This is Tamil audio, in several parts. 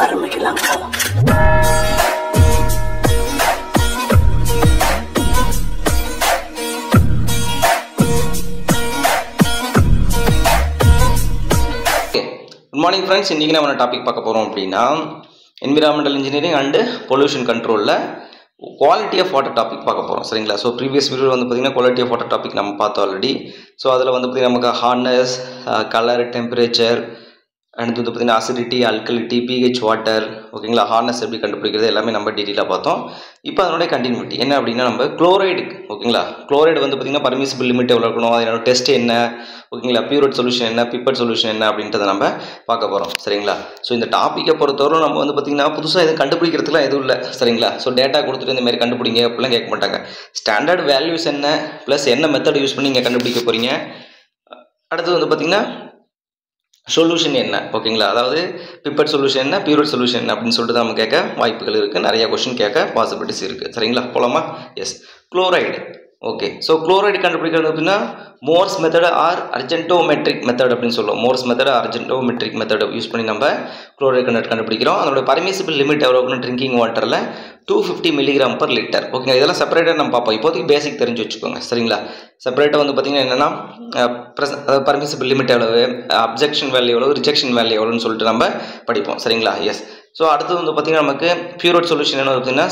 ஆரம்பிக்கலாம். Good morning friends, இன்னைக்கு நம்ம என்ன டாபிக் பார்க்க போறோம் அப்படின்னா என்விரான்மெண்டல் இன்ஜினியரிங் அண்ட் பொல்யூஷன் கண்ட்ரோல்ல குவாலிட்டி ஆஃப் வாட்டர் டாபிக் பார்க்க போறோம். சரிங்களா? ஸோ ப்ரீவியஸ் வீடியோ வந்து பார்த்தீங்கன்னா குவாலிட்டி ஆஃப் வாட்டர் டாபிக் நம்ம பார்த்தோம் ஆல்ரெடி. ஸோ அதில் வந்து பார்த்தீங்கன்னா நமக்கு ஹார்ட்னஸ், கலர், டெம்பரேச்சர், அடுத்து வந்து பார்த்தீங்கன்னா அசிடிட்டி, அல்கலிட்டி, பிஹெச் வாட்டர், ஓகேங்களா, ஹார்ட்னஸ் எப்படி கண்டுபிடிக்கிறது எல்லாமே நம்ம டீட்டெயிலாக பார்த்தோம். இப்போ அதனுடைய கண்டினியூட்டி என்ன அப்படின்னா நம்ம குளோரைடு, ஓகேங்களா, குளோரைடு வந்து பார்த்தீங்கன்னா பர்மிசிபிள் லிமிட் எவ்வளோ இருக்கணும், அதனோட டெஸ்ட் என்ன, ஓகேங்களா, பியூரட் சொல்யூஷன் என்ன, பிப்பட் சொல்யூஷன் என்ன அப்படின்றத நம்ம பார்க்க போகிறோம். சரிங்களா? ஸோ இந்த டாப்பிக்கை பொறுத்தவரை நம்ம வந்து பார்த்தீங்கன்னா புதுசாக எதுவும் கண்டுபிடிக்கிறதுக்குலாம் எதுவும் இல்லை. சரிங்களா? ஸோ டேட்டா கொடுத்துட்டு இந்த மாதிரி கண்டுபிடிங்க அப்படிலாம் கேட்க மாட்டாங்க. ஸ்டாண்டர்ட் வேல்யூஸ் என்ன ப்ளஸ் என்ன மெத்தட் யூஸ் பண்ணி நீங்கள் கண்டுபிடிக்க போகிறீங்க, அடுத்து வந்து பார்த்தீங்கன்னா சொல்யூஷன் என்ன, ஓகேங்களா, அதாவது பிப்பட் சொல்யூஷன் என்ன, பியூரட் சொல்யூஷன் என்ன அப்படின்னு சொல்லிட்டு நம்ம கேட்க வாய்ப்புகள் இருக்குது, நிறைய கொஸ்டின் கேட்க பாசிபிலிட்டிஸ் இருக்குது. சரிங்களா? போலாமா? Yes. Chloride. Okay. So chloride கண்டுபிடிக்கிறது அப்படின்னா Mohr's method or argentometric method அப்படின்னு சொல்லுவோம். Mohr's method argentometric method use பண்ணி நம்ம குளோரைடு கண்டுபிடிக்கிறோம். அதோட பர்மிசிபிள் லிமிட் எவ்வளோ இருக்கணும் ட்ரிங்கிங் வாட்டரில் 250 மில்லிகிராம் பர் லிட்டர். ஓகேங்களா? இதெல்லாம் செப்பரேட்டாக நம்ம பார்ப்போம். இப்போதைக்கு பேசிக் தெரிஞ்சு வச்சுக்கோங்க. சரிங்களா? செப்பரேட்டாக வந்து பார்த்தீங்கன்னா என்னென்னா பர்மிசிபிள் லிமிட் எவ்வளவு, அப்ஜெக்ஷன் வேல்யூ எவ்வளவு, ரிஜெக்ஷன் வேல்யூ எவ்வளோன்னு சொல்லிட்டு நம்ம படிப்போம். சரிங்களா? எஸ். ஸோ அடுத்து வந்து பார்த்தீங்கன்னா நமக்கு பியூரட் சொல்யூஷன் என்ன பார்த்தீங்கன்னா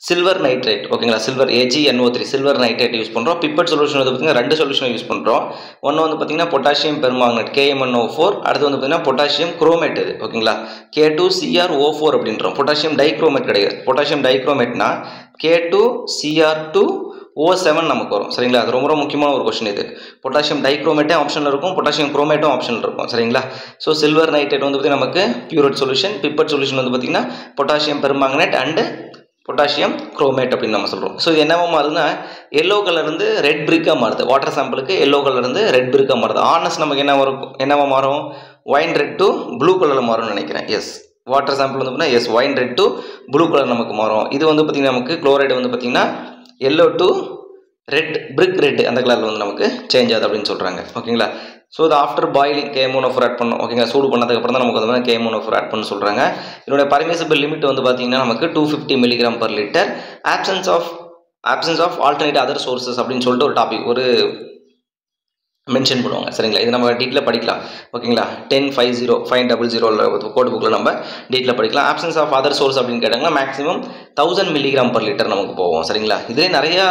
சில்வர் நைட்ரேட், ஓகேங்களா, silver AgNO3 silver nitrate use பண்ணுறோம். பிப்பட் சொல்யூஷன் வந்து பார்த்தீங்கன்னா ரெண்டு சொல்யூஷன் யூஸ் பண்ணுறோம். ஒன்று வந்து பார்த்தீங்கன்னா பொட்டாசியம் பெர்மாங்கனேட் KMnO4, அடுத்து வந்து பார்த்தீங்கன்னா பொட்டாசியம் குரோமேட், இது ஓகேங்களா, K2CrO4 அப்படின்றோம். பொட்டாசியம் டைக்ரோமேட் கிடையாது. பொட்டாசியம் டைக்ரோமேட்னா K2Cr2O7 நமக்கு வரும். சரிங்களா? அது ரொம்ப முக்கியமான ஒரு கொஸ்டின் இது. பொட்டாசியம் டைக்ரோமேட்டே ஆப்ஷனில் இருக்கும், பொட்டாசியம் குரோமேட்டும் ஆப்ஷனில் இருக்கும். சரிங்களா? ஸோ சில்வர் நைட்ரேட் வந்து பார்த்தீங்கன்னா நமக்கு பியூரட் சொல்யூஷன், பிப்பட் சொல்யூஷன் வந்து பார்த்தீங்கன்னா potassium permanganate and potassium chromate அப்படின்னு நம்ம சொல்கிறோம். ஸோ இது என்னவா மாறுதுன்னா எல்லோ கலர் இருந்து ரெட் பிரிக்காக மாறுது. வாட்டர் சாம்பிளுக்கு எல்லோ கலர் இருந்து ரெட் பிரிக்காக மாறுது. ஆனஸ் நமக்கு என்ன வரும், என்னவா மாறும், ஒயின் ரெட் டு ப்ளூ கலரில் மாறும்னு நினைக்கிறேன். எஸ். வாட்டர் சாம்பிள் வந்து பார்த்தீங்கன்னா yes wine red to blue colour நமக்கு மாறும். இது வந்து பார்த்தீங்கன்னா நமக்கு குளோரைடு வந்து பார்த்தீங்கன்னா yellow to red, brick red அந்த கலரில் வந்து நமக்கு சேஞ்ச் ஆகுது அப்படின்னு சொல்கிறாங்க. ஓகேங்களா? ஸோ இது ஆஃப்டர் பாயிலிங் KMnO4 ஆட் பண்ணணும். ஓகேங்களா? சூடு பண்ணதுக்கப்புறம் தான் நமக்கு வந்து KMnO4 ஆட் பண்ண சொல்கிறாங்க. இதோட பர்மிசிபிள் லிமிட் வந்து பார்த்தீங்கன்னா நமக்கு 250 milligram per litre. Absence of alternate other sources அப்படின்னு சொல்லிட்டு ஒரு டாபிக் ஒரு மென்ஷன் பண்ணுவாங்க. சரிங்களா? இது நம்ம டீட்டெயிலாக படிக்கலாம். ஓகேங்களா? 10.50 கோட் புக்கில் நம்ம டீட்டெயிலாக படிக்கலாம். ஆப்சன்ஸ் ஆஃப் அதர் சோர்ஸ் அப்படின்னு கேட்டாங்கன்னா மேக்ஸிமம் 1000 மில்லிகிராம் பர் லிட்டர் நமக்கு போவோம். சரிங்களா? இதே நிறையா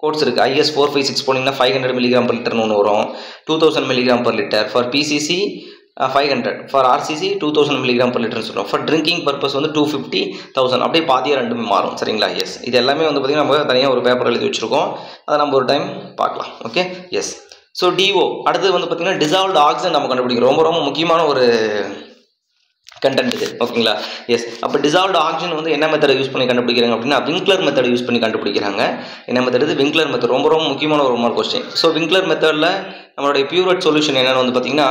கோட்ஸ் இருக்குது. IS 456 போனீங்கன்னா 500 மில்லிகிராம் பர் லிட்டர்னு ஒன்று வரும், 2000 milligram per litre. For PCC 500, for RCC 2000 milligram per லிட்டர்னு சொல்லுவோம். ஃபார் ட்ரிங்கிங் பர்பஸ் வந்து 250, 1000 அப்படியே பாதியாக ரெண்டுமே மாறும். சரிங்களா? எஸ். இது எல்லாமே வந்து பார்த்திங்கன்னா நம்ம தனியாக ஒரு பேப்பர் எழுதி வச்சுருக்கோம், அதை நம்ம ஒரு டைம் பார்க்கலாம். ஓகே. எஸ். ஸோ DO அடுத்து வந்து பார்த்திங்கன்னா டிசால்வ்டு ஆக்சிஜன் நம்ம கண்டுபிடிக்கிறோம். ரொம்ப முக்கியமான ஒரு கண்டென்ட் இது. ஓகேங்களா? எஸ். அப்போ டிசால்வ்டு ஆக்சிஜன் வந்து என்ன மெத்தடை யூஸ் பண்ணி கண்டுபிடிக்கிறாங்க அப்படின்னா விங்க்லர் மெத்தடை யூஸ் பண்ணி கண்டுபிடிக்கிறாங்க. என்ன மெத்தட் இது? Winkler method. ரொம்ப முக்கியமான ஒரு கொஸ்டின். ஸோ விங்க்லர் மெத்தடில் நம்மளுடைய பியூரட் சொல்யூஷன் என்னென்னு வந்து பார்த்தீங்கன்னா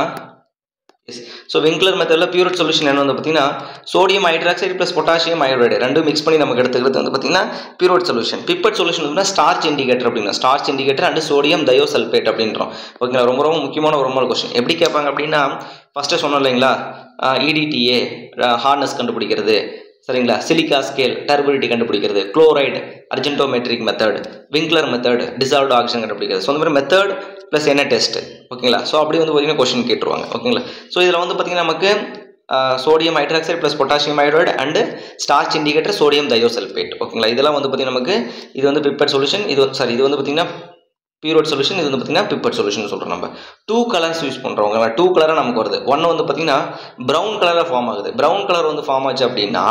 எஸ். ஸோ விங்க்லர் மெத்தடில் பியூரட் சொல்யூஷன் என்ன வந்து பார்த்தீங்கன்னா sodium hydroxide plus potassium iodide ரெண்டும் மிக்ஸ் பண்ணி நமக்கு எடுத்துக்கிறது வந்து பார்த்தீங்கன்னா பியூரட் சொல்யூஷன். பிப்பட் சொல்யூஷன் வந்து ஸ்டார்ச் இண்டிகேட்டர் அப்படின்னா starch indicator and sodium thiosulphate அப்படின்றோம். ஓகேங்களா? ரொம்ப முக்கியமான ஒரு கொஸ்டின். எப்படி கேட்பாங்க அப்படின்னா ஃபஸ்ட்டு சொன்னோம் இல்லைங்களா, EDTA ஹார்ட்னஸ் கண்டுபிடிக்கிறது, சரிங்களா, சிலிக்கா ஸ்கேல் டர்பிலிட்டி கண்டுபிடிக்கிறது, chloride argentometric method, Winkler method dissolved oxygen கண்டுபிடிக்கிறது. ஸோ அந்த மாதிரி மெத்தட் ப்ளஸ் என்ன டெஸ்ட். ஓகேங்களா? ஸோ அப்படி வந்து பார்த்தீங்கன்னா கொஸ்டின் கேட்டுருவாங்க. ஓகேங்களா? ஸோ இதில் வந்து பார்த்தீங்கன்னா நமக்கு sodium hydroxide plus potassium iodide and starch indicator sodium thiosulphate. ஓகேங்களா? இதெல்லாம் வந்து பார்த்தீங்கன்னா நமக்கு இது வந்து பிப்பட் சொல்யூஷன், இது வந்து பார்த்தீங்கன்னா பியூரட் சொல்யூஷன், இது வந்து பார்த்தீங்கன்னா பிப்பட் சொல்யூஷன் சொல்கிறோம். நம்ம 2 கலர்ஸ் யூஸ் பண்ணுறோம். 2 கலராக நமக்கு வருது. ஒன்று வந்து பார்த்தீங்கன்னா ப்ரௌன் கலராக ஃபார்ம் ஆகுது. ப்ரௌன் கலர் வந்து ஃபார்ம் ஆச்சு அப்படின்னா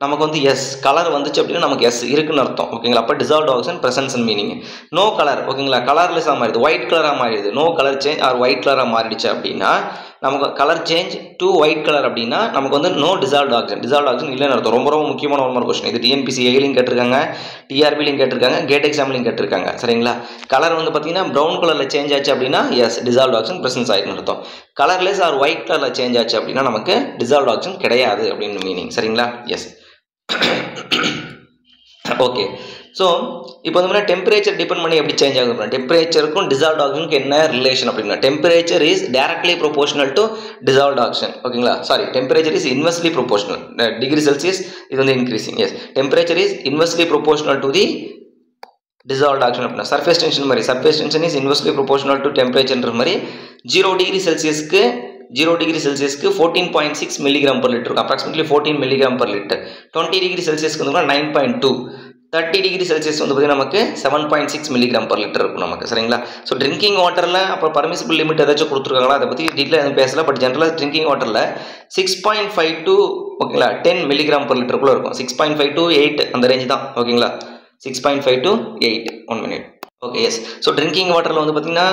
நமக்கு வந்து எஸ் கலர் வந்துச்சு அப்படின்னா நமக்கு எஸ் இருக்குன்னு அர்த்தம். ஓகேங்களா? அப்போ dissolved oxygen presence meaning. No colour, ஓகேங்களா, கலர்லெஸ்ஸாக மாறிடுது, ஒயிட் கலராக மாறிடுது. No colour change or white கலராக மாறிடுச்சு அப்படின்னா நமக்கு colour change to white colour அப்படின்னா நமக்கு வந்து no dissolved oxygen. Dissolved oxygen இல்லைன்னு அர்த்தம். ரொம்ப முக்கியமான ஒரு கொஸ்டின் இது. TNPSC AIலையும் கேட்டிருக்காங்க, TRBலையும் கேட்டிருக்காங்க, கேட் எக்ஸாம்லையும் கேட்டிருக்காங்க. சரிங்களா? கலர் வந்து பார்த்தீங்கன்னா ப்ரௌன் கலரில் சேஞ்ச் ஆச்சு அப்படின்னா எஸ் டிசால்வ்டு ஆக்சிஜன் பிரசன்ஸ் ஆகிருக்குன்னு அர்த்தம். கலர்லெஸ் ஆர் ஒயிட் கலரில் சேஞ்ச் ஆச்சு அப்படின்னா நமக்கு டிசால்வ்டு ஆக்சிஜன் கிடையாது அப்படின்னு மீனிங். சரிங்களா? எஸ். ஓகே. ஸோ இப்போ வந்து டெம்பரேச்சர் டிபெண்ட் பண்ணி எப்படி சேஞ்ச் ஆகுது? டெம்பரேச்சருக்கும் டிசால்வ்ட் ஆக்சிஜனுக்கு என்ன ரிலேஷன் அப்படின்னா, temperature is directly proportional to dissolved oxygen. ஓகேங்களா? Sorry, temperature is inversely proportional. Degree Celsius இது வந்து increasing. Yes, temperature is inversely proportional to the dissolved oxygen அப்படின்னா surface tension மாதிரி surface tension is inversely proportional to temperature மாதிரி 0 டிகிரி செல்சியஸ்க்கு 14.6 மில்லிகிராம் per liter இருக்கும். approximately 14 milligram per liter. 20 degree செல்சியஸ்க்கு வந்து 9.2, 30 டிகிரி செல்சியஸ் வந்து பார்த்தீங்கன்னா நமக்கு 7.6 மில்லிகிராம் per liter இருக்கும் நமக்கு. சரிங்களா? ஸோ ட்ரிங்கிங் வாட்டரில் அப்போ பர்மிசிபிள் லிமிட் ஏதாச்சும் கொடுத்துருக்காங்களா அதை பற்றி டீட்டெயில் எதுவும் பேசல. பட் ஜென்ரலாக ட்ரிங்கிங் வாட்டரில் 6.5 to ஓகேங்களா 10 மில்லிகிராம் per liter இருக்கும். 6.5 to 8 அந்த ரேஞ்ச் தான். ஓகேங்களா? 6.5 to 8. 1 minute. Okay, yes. So drinking வாட்டரில் வந்து பார்த்தீங்கன்னா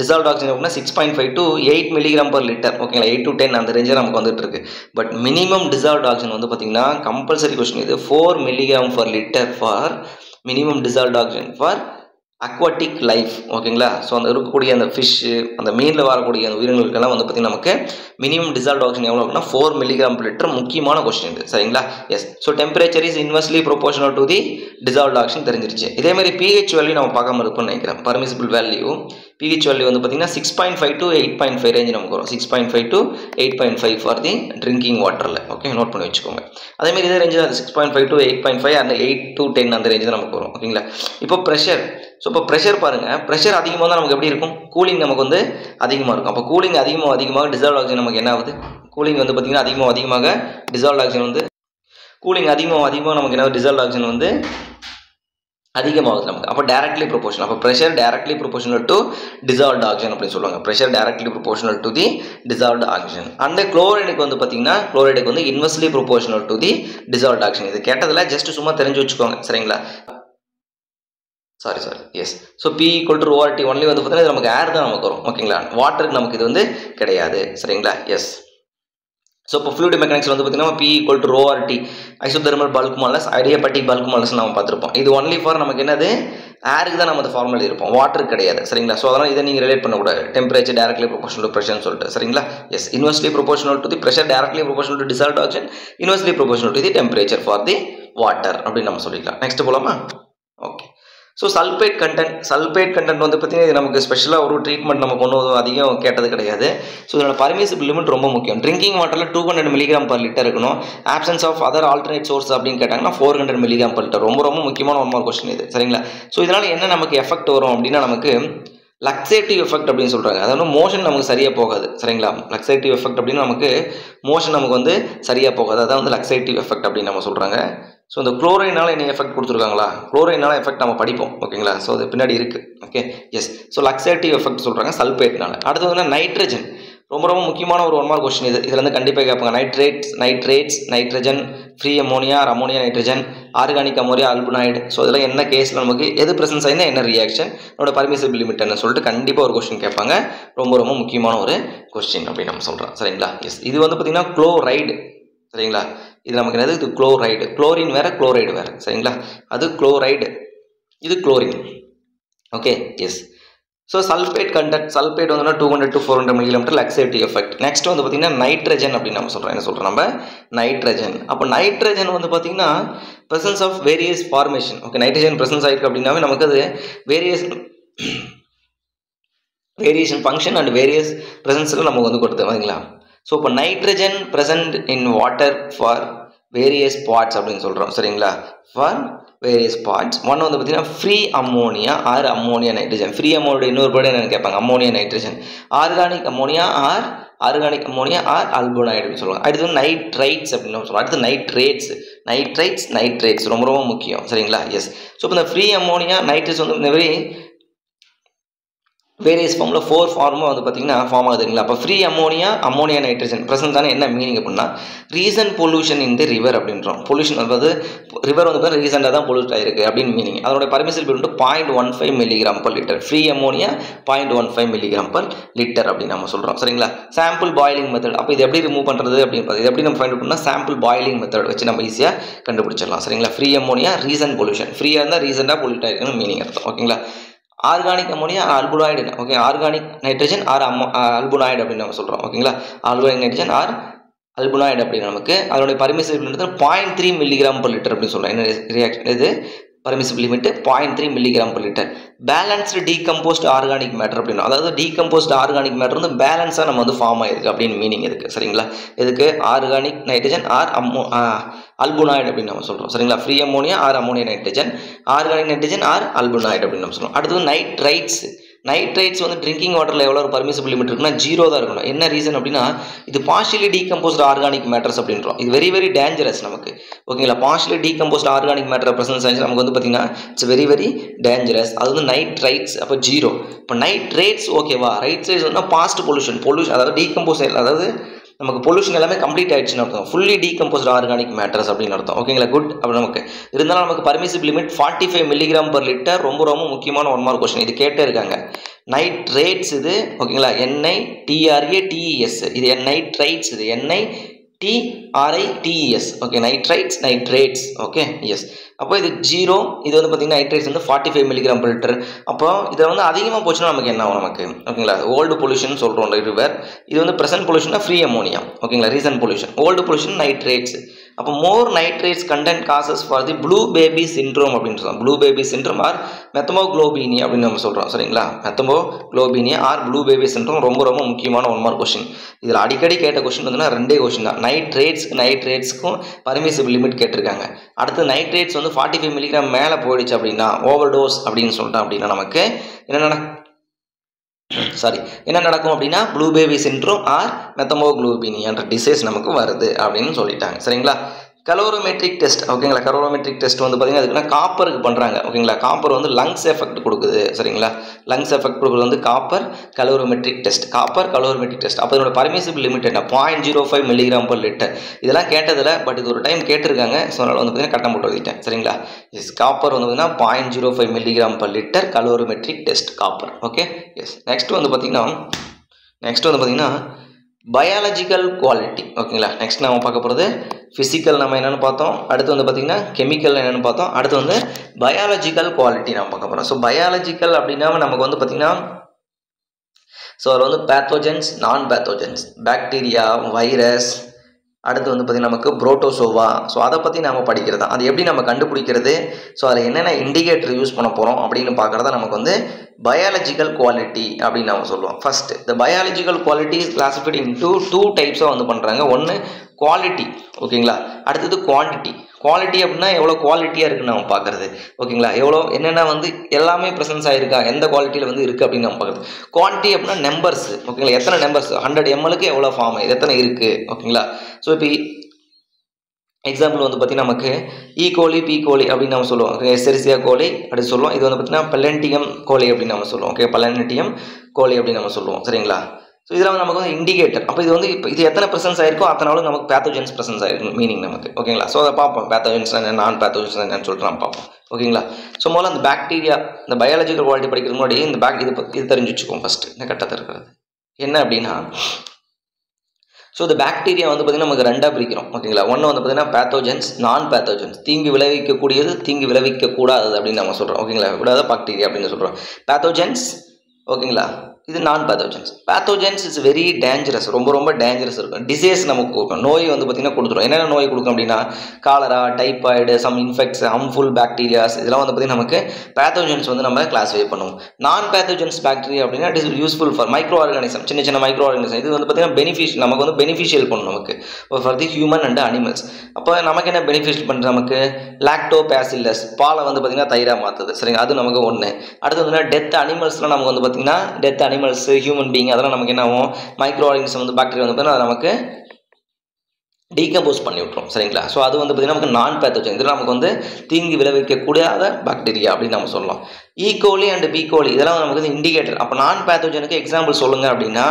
டிசால்வ்ட் ஆக்சிஜன் அப்படின்னா 6.5 to 8 மில்லிகிராம் per liter. ஓகேங்களா? 8 to 10 அந்த ரேஞ்சில் நமக்கு வந்துட்டு இருக்கு. பட் மினிமம் டிசால்வ்ட் ஆக்சிஜன் வந்து பார்த்தீங்கன்னா கம்பல்சரி கொஸ்டின் இது 4 milligram per liter for minimum dissolved oxygen for aquatic life. ஓகேங்களா? ஸோ அந்த இருக்கக்கூடிய அந்த ஃபிஷ்ஷு, அந்த மீனில் வரக்கூடிய அந்த உயிரினங்களுக்கெல்லாம் வந்து பார்த்திங்கன்னா நமக்கு மினிமம் டிசால்வ்ட் ஆக்சிஜன் எவ்வளோ இருக்குன்னா 4 மில்லிகிராம் per liter. முக்கியமான கொஸ்டின் இது. சரிங்களா? Yes. So temperature is inversely proportional to the dissolved oxygen தெரிஞ்சிருச்சு. இதே மாதிரி pH வேல்யூ நம்ம பார்க்காம இருப்போம்னு நினைக்கிறேன். பர்மிசிபிள் வேல்யூ pH வேல்யூ வந்து பார்த்தீங்கன்னா 6.5 to 8.5 ரேஞ்ச் நமக்கு வரும். 6.5 to 8.5 ஃபார் தி ட்ரிங்கிங் வாட்டரில். ஓகே, நோட் பண்ணி வச்சுக்கோங்க. அதேமாதிரி இதே ரேஞ்சு அது 6.5 to 8.5 அந்த 8 to 10 அந்த ரேஞ்சு தான் நமக்கு வரும். ஓகேங்களா? இப்போ ப்ரெஷர். ஸோ இப்போ ப்ரெஷர் பாருங்கள், ப்ரெஷர் அதிகமாக தான் நமக்கு எப்படி இருக்கும்? கூலிங் நமக்கு வந்து அதிகமாக இருக்கும். அப்போ கூலிங் அதிகமாக டிசால்வ் ஆக்சிஜன் நமக்கு என்ன ஆகுது? கூலிங் வந்து பார்த்திங்கன்னா அதிகமாக டிசால்வ் ஆக்சிஜன் வந்து கூலிங் அதிகமாக நமக்கு என்ன டிசால்வ் ஆக்சிஜன் வந்து அதிகமாகுது நமக்கு. அப்போ டைரக்ட்லி ப்ரொபோஷனல். அப்போ pressure directly proportional to dissolved oxygen அப்படின்னு சொல்லுவாங்க. Pressure directly proportional to the dissolved oxygen. அந்த குளோரைடுக்கு வந்து பார்த்தீங்கன்னா குளோரைடுக்கு வந்து inversely proportional to the dissolved oxygen. இது கேட்டதில் ஜஸ்ட் சும்மா தெரிஞ்சு வச்சுக்கோங்க. சரிங்களா? Sorry, yes. So P = ORT only வந்து பார்த்தீங்கன்னா இது நமக்கு ஏர் தான் நமக்கு வரும். ஓகேங்களா? வாட்டருக்கு நமக்கு இது வந்து கிடையாது. சரிங்களா? எஸ். ஸோ இப்போ ஃப்ளூயிட் மெக்கானிக்ஸ் வந்து பார்த்தீங்கன்னா P = ORT ஐசோதெர்மல் பல்க் மாலஸ், ஐடியாபேட்டிக் பல்க் மாலஸ் நம்ம பார்த்துருப்போம். இது ஒன்லி ஃபார் நமக்கு என்னது ஏருக்கு தான் நம்ம அந்த ஃபார்முலா இருப்போம், வாட்டருக்கு கிடையாது. சரிங்களா? ஸோ அதனால் இதை நீங்கள் ரிலேட் பண்ணக்கூடாது. டெம்பரேச்சர் டைரக்ட்லி ப்ரொபோஷனல் டு ப்ரெஷர்னு சொல்லிட்டு. சரிங்களா? Yes. Inversely proportional to the pressure, directly proportional to dissolved oxygen, inversely proportional to the temperature for the water அப்படின்னு நம்ம சொல்லிக்கலாம். நெக்ஸ்ட் போலாமா? ஓகே. ஸோ சல்பேட் கண்டென்ட் வந்து பார்த்தீங்கன்னா நமக்கு ஸ்பெஷலாக ஒரு ட்ரீட்மெண்ட் நம்ம கொண்டு அதிகம் கேட்டது கிடையாது. ஸோ இதோட பர்மிசிபிள் லிமிட் ரொம்ப முக்கியம். ட்ரிங்கிங் வாட்டரில் 200 மில்லிகிராம் per liter இருக்கணும். Absence of other alternate source அப்படின்னு கேட்டாங்கன்னா 400 மில்லிகிராம் per liter. ரொம்ப முக்கியமான ஒன் மார்க் கொஸ்டின் இது. சரிங்களா? ஸோ இதனால் என்ன நமக்கு எஃபெக்ட் வரும் அப்படின்னா நமக்கு லக்ஸேட்டிவ் எஃபெக்ட் அப்படின்னு சொல்கிறாங்க. அதாவது மோஷன் நமக்கு சரியாக போகாது. சரிங்களா? லக்ஸேட்டிவ் எஃபெக்ட் அப்படின்னு நமக்கு மோஷன் நமக்கு வந்து சரியாக போகாது. அதான் வந்து லக்ஸேட்டிவ் எஃபெக்ட் அப்படின்னு நம்ம சொல்கிறாங்க. ஸோ இந்த குளோரைனால் என்ன எஃபெக்ட் கொடுத்துருக்காங்களா? குளோரைனால் எஃபெக்ட் நம்ம படிப்போம். ஓகேங்களா? ஸோ அது பின்னாடி இருக்குது. Okay, yes. So laxative effect சொல்கிறாங்க சல்பேட்னால. அடுத்தது வந்து நைட்ரஜன். ரொம்ப முக்கியமான ஒரு ஒன் மார்க் கொஸ்டின் இது. இதில் வந்து கண்டிப்பாக கேட்பாங்க. Nitrates, nitrogen, free ammonia, ammonia nitrogen, organic ammonia, albuminoid. So இதெல்லாம் என்ன கேஸில் நமக்கு எது ப்ரெசன்ஸ் ஆயிருந்தால் என்ன ரியாக்ஷன், என்னோட பர்மிசிபிள் லிமிட் என்ன சொல்லிட்டு கண்டிப்பாக ஒரு கொஸ்டின் கேட்பாங்க. ரொம்ப முக்கியமான ஒரு கொஸ்டின் அப்படின்னு நம்ம சொல்கிறோம். சரிங்களா? எஸ். இது வந்து பார்த்திங்கன்னா குளோரைடு. சரிங்களா? இது நமக்கு என்னது? இது குளோரைடு. குளோரின் வேறு, குளோரைடு வேறு. சரிங்களா? அது குளோரைடு, இது chlorine. Okay, yes. So sulphate வந்து 200 to 400 milligram laxative effect. Next வந்து பார்த்தீங்கன்னா நைட்ரஜன் அப்படின்னு நம்ம சொல்கிறோம். என்ன சொல்கிறோம் நம்ம? நைட்ரஜன். அப்போ நைட்ரஜன் வந்து பார்த்தீங்கன்னா presence of various formation. Okay, nitrogen presence ஆயிருக்கு அப்படின்னாவே நமக்கு அது வேரியேஷன் ஃபங்க்ஷன் அண்ட் வேரியஸ் ப்ரெசன்ஸில் நமக்கு வந்து கொடுத்து சரிங்களா? ஸோ இப்போ nitrogen present in water for various parts அப்படின்னு சொல்கிறோம். சரிங்களா? For various parts. ஒன்று வந்து பார்த்தீங்கன்னா free ammonia or ammonia nitrogen. Free ammonia இன்னொரு பேர் என்னென்னு கேட்பாங்க, ammonia nitrogen. Organic ammonia or அல்புனாய்டுன்னு சொல்லுவாங்க. அடுத்து வந்து நைட்ரைட்ஸ் அப்படின்னு சொல்லுவாங்க. அடுத்து நைட்ரேட்ஸ் ரொம்ப முக்கியம். சரிங்களா? எஸ். ஸோ இப்போ இந்த ஃப்ரீ அம்மோனியா நைட்ரஸ் வந்து இந்த மாதிரி வேரியஸ் ஃபார்மில் 4 ஃபார்மும் வந்து பார்த்திங்கன்னா ஃபார்ம் ஆகுதுங்களா? அப்போ ஃப்ரீ அம்மோனியா நைட்ரஜன் ப்ரெசன்ட் தானே. என்ன மீனிங் அப்படின்னா recent pollution in the river அப்படின்றோம். பொல்யூஷன் அதாவது ரிவர் வந்து பார்த்தீங்கன்னா ரீசெண்டாக தான் பொல்யூட் ஆகிருக்கு அப்படின்னு மீனிங். அதோட permissible limit 0.15 milligram per liter. Free ammonia 0.15 milligram per liter அப்படின்னு நம்ம சொல்கிறோம். சரிங்களா? Sample boiling method. அப்போ இது எப்படி ரிமூவ் பண்ணுறது அப்படின்னு இது எப்படி நம்ம ஃபைண்ட் பண்ணால் சாம்பிள் பாயிலிங் மெத்தட் வச்சு நம்ம ஈஸியாக கண்டுபிடிச்சிடலாம். சரிங்களா? Free ammonia recent pollution. ஃப்ரீயாக இருந்தால் ரீசெண்டாக பொல்யூட் ஆகிருக்குன்னு மீனிங் அர்த்தம். ஓகேங்களா? Organic ammonia albuminoid. Okay, organic nitrogen or albuminoid அப்படின்னு நம்ம சொல்கிறோம். ஓகேங்களா? ஆர்கானிக் நைட்ரஜன் ஆர் அல்புனாய்டு அப்படின்னு நமக்கு அதனுடைய பர்மிசிபிலிட்டி 0.3 மில்லிகிராம் per லிட்டர் அப்படின்னு சொல்கிறோம். என்ன ரியாக்ஷன் இது permissible limit 0.3 milligram per litre. Balanced decomposed organic matter அப்படின்னு, அதாவது டீகம்போஸ்ட் ஆர்கானிக் மேட்டர் வந்து பேலன்ஸாக நம்ம வந்து ஃபார்ம் ஆயிருக்கு அப்படின்னு மீனிங் இருக்குது. சரிங்களா, இதுக்கு ஆர்கானிக் நைட்ரஜன் ஆர் அல்புனாய்டு அப்படின்னு நம்ம சொல்கிறோம். சரிங்களா, free ammonia or ammonia nitrogen, organic nitrogen or albuminoid அப்படின்னு நம்ம சொல்கிறோம். அடுத்தது நைட்ரைட்ஸ். நைட்ரைட்ஸ் வந்து ட்ரிங்கிங் வாட்டரில் எவ்வளோ ஒரு பர்மிசிபிள் லிமிட் இருக்குன்னா 0 தான் இருக்கணும். என்ன ரீசன் அப்படின்னா இது பார்ஷியலி டீகம்போஸ்ட் ஆர்கானிக் மேட்டர்ஸ் அப்படின்றோம். இது வெரி வெரி டேஞ்சரஸ் நமக்கு. ஓகேங்களா, partially decomposed organic matter presence ஆச்சு நமக்கு வந்து பார்த்தீங்கன்னா இட்ஸ் வெரி வெரி டேஞ்சரஸ். அது வந்து நைட்ரைட்ஸ். அப்போ 0. இப்போ நைட்ரேட்ஸ் ஓகேவா, ரைட்ஸ் வந்து பாஸ்ட் பொல்யூஷன் அதாவது டீகம்போஸ், அதாவது நமக்கு பொல்யூஷன் எல்லாமே கம்ப்ளீட் ஆயிடுச்சுன்னு அர்த்தம். ஃபுல்லி டீகம்போஸ்ட் ஆர்கானிக் மேட்டர்ஸ் அப்படின்னு அர்த்தம். ஓகேங்களா, குட். அப்போ நமக்கு இருந்தாலும் நமக்கு permissible limit 45 milligram per litre. ரொம்ப ரொம்ப முக்கியமான 1 மார்க் கொஸ்டின். இது கேட்டே இருக்காங்க. நைட்ரேட்ஸ் இது ஓகேங்களா, NITRATES இது நைட்ரைட்ஸ், இது NITRITES. Okay, nitrites nitrates. Okay, yes. அப்போ இது 0. இது வந்து பார்த்தீங்கன்னா நைட்ரேட்ஸ் வந்து 45 மில்லிகிராம் per லிட்டர். அப்போ இதை வந்து அதிகமாக போச்சுன்னா நமக்கு என்ன ஆகும் நமக்கு? ஓகேங்களா, ஓல்டு பொல்யூஷன் சொல்கிறோம் ரிவர். இது வந்து ப்ரெசன்ட் பொல்யூஷனா ஃப்ரீ அமோனியா. ஓகேங்களா, recent pollution. Old pollution nitrates. அப்போ more nitrates content causes for the blue baby syndrome அப்படின்னு சொல்லுவோம். Blue baby syndrome or methaemoglobinaemia அப்படின்னு நம்ம சொல்கிறோம். சரிங்களா, methaemoglobinaemia or blue baby syndrome ரொம்ப ரொம்ப முக்கியமான 1 மார்க் கொஸ்டின். இதில் அடிக்கடி கேட்ட கொஸ்டின் வந்து 2 கொஸ்டின் தான். நைட்ரேட்ஸ்க்கும் பர்மிசிபிள் லிமிட் கேட்டிருக்காங்க. அடுத்து நைட்ரேட்ஸ் வந்து 45 மில்லிகிராம் மேலே போயிடுச்சு அப்படின்னா ஓவர்டோஸ் அப்படின்னு சொல்லிட்டோம் அப்படின்னா நமக்கு என்ன நடக்கும் அப்படின்னா ப்ளூ பேபி சிண்ட்ரோம் ஆர் மெத்தமோக்ளோபினியான்ற டிசீஸ் நமக்கு வருது அப்படின்னு சொல்லிட்டாங்க. சரிங்களா, கலோரோமெட்ரிக் டெஸ்ட். ஓகேங்களா, கலோரோமெட்ரிக் டெஸ்ட் வந்து பார்த்தீங்கன்னா அதுக்குன்னா காப்பருக்கு பண்ணுறாங்க. ஓகேங்களா, காப்பர் வந்து லங்ஸ் எஃபெக்ட் கொடுக்குது. சரிங்களா, லங்ஸ் எஃபெக்ட் கொடுக்குறது வந்து காப்பர் கலோரோமெட்ரிக் டெஸ்ட். அப்போ இதோட பர்மிசிபிள் லிமிட் என்ன? 0.05 மில்லிகிராம் per லிட்டர். இதெல்லாம் கேட்டதில்ல, பட் இது ஒரு டைம் கேட்டிருக்காங்க. ஸோ அதனால் வந்து பார்த்தீங்கன்னா கட்டம் போட்டு வைத்தேன். சரிங்களா, எஸ். காப்பர் வந்து பார்த்தீங்கன்னா 0.05 milligram per litre colorimetric test copper. Okay, yes. Next வந்து பார்த்தீங்கன்னா பயாலஜிக்கல் குவாலிட்டி. ஓகேங்களா, நெக்ஸ்ட் நம்ம பார்க்க போகிறது ஃபிசிக்கல் நம்ம என்னென்னு பார்த்தோம். அடுத்து வந்து பார்த்திங்கன்னா கெமிக்கல் என்னென்னு பார்த்தோம். அடுத்து வந்து பயாலஜிக்கல் குவாலிட்டி நம்ம பார்க்க போகிறோம். ஸோ பயாலஜிக்கல் அப்படின்னா நமக்கு வந்து பார்த்திங்கன்னா அதில் வந்து பேத்தோஜன்ஸ், நான் பேத்தோஜன்ஸ், பாக்டீரியா, வைரஸ், அடுத்து வந்து பார்த்திங்கன்னா நமக்கு புரோட்டோசோவா. ஸோ அதை பற்றி நம்ம படிக்கிறது தான். அது எப்படி நம்ம கண்டுபிடிக்கிறது, ஸோ அதில் என்னென்ன இண்டிகேட்டர் யூஸ் பண்ண போகிறோம் அப்படின்னு பார்க்குறதா நமக்கு வந்து பயாலஜிக்கல் குவாலிட்டி அப்படின்னு நம்ம சொல்லுவோம். ஃபர்ஸ்ட் இந்த biological quality is classified into 2 டைப்ஸாக வந்து பண்ணுறாங்க. ஒன்று குவாலிட்டி. ஓகேங்களா, அடுத்தது குவான்டிட்டி. குவாலிட்டி அப்படின்னா எவ்வளோ குவாலிட்டியாக இருக்குன்னு நம்ம பார்க்குறது. ஓகேங்களா, எவ்வளோ என்னென்ன வந்து எல்லாமே ப்ரெசன்ஸ் ஆகிருக்கா, எந்த குவாலிட்டியில் வந்து இருக்குது அப்படின்னு நம்ம பார்க்குறது. குவான்டிட்டி அப்படின்னா நம்பர்ஸ். ஓகேங்களா, எத்தனை நம்பர்ஸ் 100 ml எவ்வளோ ஃபார்ம் ஆகுது, எத்தனை இருக்குது. ஓகேங்களா, ஸோ இப்போ எக்ஸாம்பிள் வந்து பார்த்தீங்கன்னா நமக்கு ஈகோலி பீகோலி அப்படின்னு நம்ம சொல்லுவோம். எசெரிசியா கோலி அப்படின்னு சொல்லுவோம். இது வந்து பார்த்தீங்கன்னா பலென்டியம் கோலி அப்படின்னு நம்ம சொல்லுவோம். ஓகே, பலென்டியம் கோலி அப்படின்னு நம்ம சொல்லுவோம். சரிங்களா, ஸோ இதெல்லாம் வந்து நமக்கு வந்து இண்டிகேட்டர். அப்போ இது வந்து இப்போ இது எத்தனை ப்ரெசன்ஸ் ஆயிருக்கோ அத்தனை நாளும் நமக்கு பேத்தோஜன்ஸ் ப்ரெசன்ஸ் ஆயிருக்கும் மீனிங் நமக்கு. ஓகேங்களா, ஸோ அதை பார்ப்போம். பேத்தோஜன்ஸ் என்ன, நான் பேத்தோஜன்ஸ் என்னன்னு சொல்லிட்டு நம்ம பார்ப்போம். ஓகேங்களா, ஸோ முதல்ல அந்த பாக்டீரியா, இந்த பயாலஜிக்கல் குவாலிட்டி படிக்கிறது முன்னாடி இந்த இது தெரிஞ்சு வச்சுக்கோம். ஃபஸ்ட்டு இந்த கட்டத்தை இருக்கிறது என்ன அப்படின்னா, ஸோ இந்த பாக்டீரியா வந்து பார்த்திங்கன்னா நமக்கு 2ஆக பிரிக்கிறோம். ஓகேங்களா, ஒன்று வந்து பார்த்திங்கன்னா பேத்தோஜன்ஸ், நான் பேத்தோஜன்ஸ், தீங்கு விளைவிக்கக்கூடியது, தீங்கு விளைவிக்கக்கூடாது அப்படின்னு நம்ம சொல்கிறோம். ஓகேங்களா, கூடாத பாக்டீரியா அப்படின்னு சொல்கிறோம். பேத்தோஜன்ஸ். ஓகேங்களா, இது நான் pathogens. Pathogens is very dangerous. ரொம்ப ரொம்ப டேஞ்சரஸ் இருக்கும். டிசீஸ் நமக்கு கொடுக்கும், நோய் வந்து பார்த்திங்கன்னா கொடுத்துரும். என்னென்ன நோய் கொடுக்கும் அப்படின்னா cholera, typhoid, some infects, harmful bacterias, இதெல்லாம் வந்து பார்த்திங்கன்னா நமக்கு பேத்தோஜன்ஸ் வந்து நம்ம கிளாஸிஃபை பண்ணுவோம். நான் பேத்தோஜன்ஸ் பாக்டீரியா அப்படின்னா it is useful for micro organism, சின்ன சின்ன மைக்ரோ ஆர்கானிசம். இது வந்து பார்த்திங்கன்னா நமக்கு வந்து பெனிஃபிஷியல் பண்ணும் நமக்கு for the human and animals. அப்போ நமக்கு என்ன பெனிஃபிஷியல் பண்ணுறது, நமக்கு லாக்டோபாசில்லஸ், பாலை வந்து பார்த்திங்கன்னா தயிராக மாற்றுது. சரிங்க, அது நமக்கு ஒன்று. அடுத்து வந்து டெத் அனிமல்ஸ்லாம் நமக்கு வந்து பார்த்திங்கன்னா டெத் அனிமல்ஸ், ஹியூமன் பீயிங், அதெல்லாம் நமக்கு என்ன ஆகும், மைக்ரோ ஆர்கானிசம் வந்து பாக்டீரியா வந்து பார்த்தீங்கன்னா அதை நமக்கு டீகம்போஸ் பண்ணி விட்டுரும். சரிங்களா, ஸோ அது வந்து பார்த்திங்கன்னா நமக்கு நான் பேத்தோஜன். இதில் நமக்கு வந்து தீங்கு விளைவிக்கக்கூடாத பாக்டீரியா அப்படின்னு நம்ம சொல்லலாம். ஈகோலி அண்ட் பீகோலி இதெல்லாம் நமக்கு வந்து இண்டிகேட்டர். அப்போ நான் பேத்தோஜனுக்கு எக்ஸாம்பிள் சொல்லுங்கள் அப்படின்னா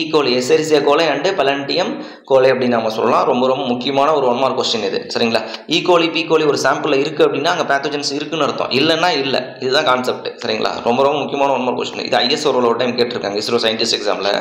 ஈகோலி, எசெரிசியா கோலை அண்டு பலென்டியம் கோலை அப்படின்னு நம்ம சொல்லலாம். ரொம்ப ரொம்ப முக்கியமான ஒரு 1 மார்க் கொஸ்டின் இது. சரிங்களா, ஈகோலி பீகோலி ஒரு சாம்பிளில் இருக்குது அப்படின்னா அங்கே பேத்தோஜன்ஸ் இருக்குன்னு அர்த்தம், இல்லைன்னா இல்லை. இதுதான் கான்செப்ட். சரிங்களா, ரொம்ப ரொம்ப முக்கியமான 1 மார்க் கொஸ்டின் இது. ISROவில் ஒரு டைம் கேட்டிருக்காங்க, இஸ்ரோ சயின்டிஸ்ட் எக்ஸாமில்.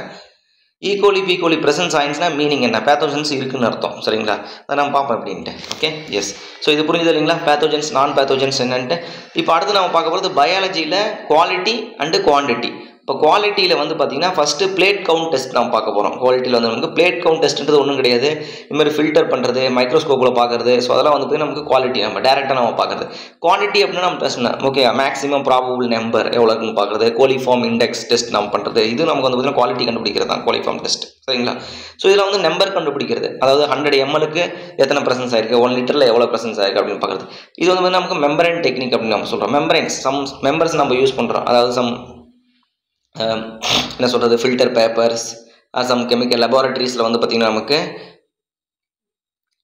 ஈகோலி பீகோலி ப்ரெசன்ஸ் ஆயிடுச்சுன்னா மீனிங் என்ன, பேத்தோஜன்ஸ் இருக்குன்னு அர்த்தம். சரிங்களா, அதை நம்ம பார்ப்போம் எப்படின்ட்டு. Okay, yes. ஸோ இது புரிஞ்சுது இல்லைங்களா, பேத்தோஜன்ஸ், நான் பேத்தோஜன்ஸ் என்னன்ட்டு. இப்போ அடுத்து நம்ம பார்க்க போகிறது பயாலஜியில் குவாலிட்டி அண்டு குவான்டிட்டி. இப்போ குவாலிட்டியில் வந்து பார்த்தீங்கன்னா ஃபஸ்ட்டு பிளேட் கவுண்ட் டெஸ்ட் நம்ம பார்க்க போகிறோம். குவாலிட்டியில் வந்து நமக்கு பிளேட் கவுண்ட் டெஸ்ட்ன்றது ஒன்றும் கிடையாது. இதுமாதிரி ஃபில்டர் பண்ணுறது, மைக்ரோஸ்கோப்பில் பார்க்குறது, ஸோ அதெல்லாம் வந்து பார்த்தீங்கன்னா நமக்கு குவாலிட்டி நம்ம டேரெக்டாக நம்ம பார்க்குறது. குவான்டிட்டி அப்படின்னா நம்ம test okay maximum probable number எவ்வளோ இருக்குன்னு பார்க்குறது, கோலிஃபார்ம் இண்டெக்ஸ் டெஸ்ட் நம்ம பண்ணுறது. இது நமக்கு வந்து பார்த்தீங்கன்னா குவாலிட்டி கண்டுபிடிக்கிறது தான் கோலிஃபார்ம் டெஸ்ட். சரிங்களா? ஸோ இதில் வந்து நம்பர் கண்டுபிடிக்கிறது, அதாவது 100 mlக்கு எத்தனை ப்ரெசன்ஸ் ஆயிருக்கு, 1 லிட்டரில் எவ்வளோ ப்ரெசன்ஸ் ஆயிருக்கு அப்படின்னு பார்க்குறது. இது வந்து நமக்கு மெம்பரைன் டெக்னிக் அப்படின்னு நம்ம சொல்கிறோம். மெம்பரைன்ஸ் சம் மெம்பர்ஸ் நம்ம யூஸ் பண்ணுறோம், அதாவது சம் என்ன சொல்கிறது ஃபில்டர் பேப்பர்ஸ், சம் கெமிக்கல் லெபார்டரிஸில் வந்து பார்த்திங்கன்னா நமக்கு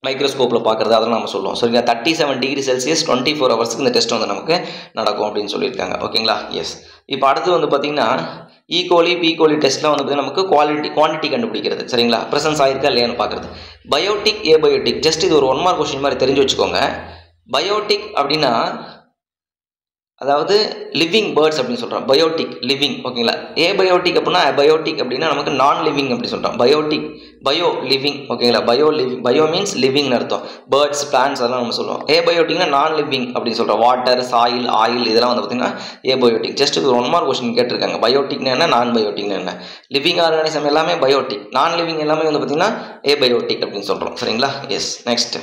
மைக்ரோஸ்கோப்பில் பார்க்குறது அதெல்லாம் நம்ம சொல்லுவோம். சரிங்களா? 37 டிகிரி செல்சியஸ் 24 ஹவர்ஸுக்கு இந்த டெஸ்ட் வந்து நமக்கு நடக்கும் அப்படின்னு சொல்லியிருக்காங்க. ஓகேங்களா? எஸ். இப்போ அடுத்து வந்து பார்த்திங்கன்னா ஈகோலி பீகோலி டெஸ்ட்லாம் வந்து பார்த்திங்கன்னா நமக்கு குவான்டிட்டி கண்டுபிடிக்கிறது. சரிங்களா? ப்ரெசன்ஸ் ஆயிருக்கா இல்லையான்னு பார்க்குறது. பயோட்டிக் ஏபயோட்டிக் ஜஸ்ட் இது ஒரு 1 மார்க் கொஸ்டின் மாதிரி தெரிஞ்சு வச்சுக்கோங்க. பயோட்டிக் அப்படின்னா அதாவது லிவிங் பேர்ட்ஸ் அப்படின்னு சொல்கிறோம். Biotic living. ஓகேங்களா? ஏபயோட்டிக் அப்படின்னா பயோட்டிக் அப்படின்னா நமக்கு நான் லிவிங் அப்படி சொல்கிறோம். Biotic bio living. ஓகேங்களா? பயோ மீன்ஸ் லிவிங்னு அர்த்தம். பேர்ட்ஸ் பிளான்ஸ் அதெல்லாம் நம்ம சொல்லுவோம். ஏபயோட்டிக்னா நான் லிவிங் அப்படின்னு சொல்கிறோம். வாட்டர், சாயில், ஆயில் இதெல்லாம் வந்து பார்த்திங்கன்னா ஏபயோட்டிக். ஜஸ்ட் இது 1 மார்க் கொஸ்டின் கேட்டிருக்காங்க. பயோட்டிக்னா என்ன, நான் பயோட்டிக்னு என்ன. லிவிங் ஆர்கானிசம் எல்லாமே பயோட்டிக், நான் லிவிங் எல்லாமே வந்து பார்த்திங்கன்னா ஏபயோட்டிக் அப்படின்னு சொல்கிறோம். சரிங்களா? எஸ். நெக்ஸ்ட்.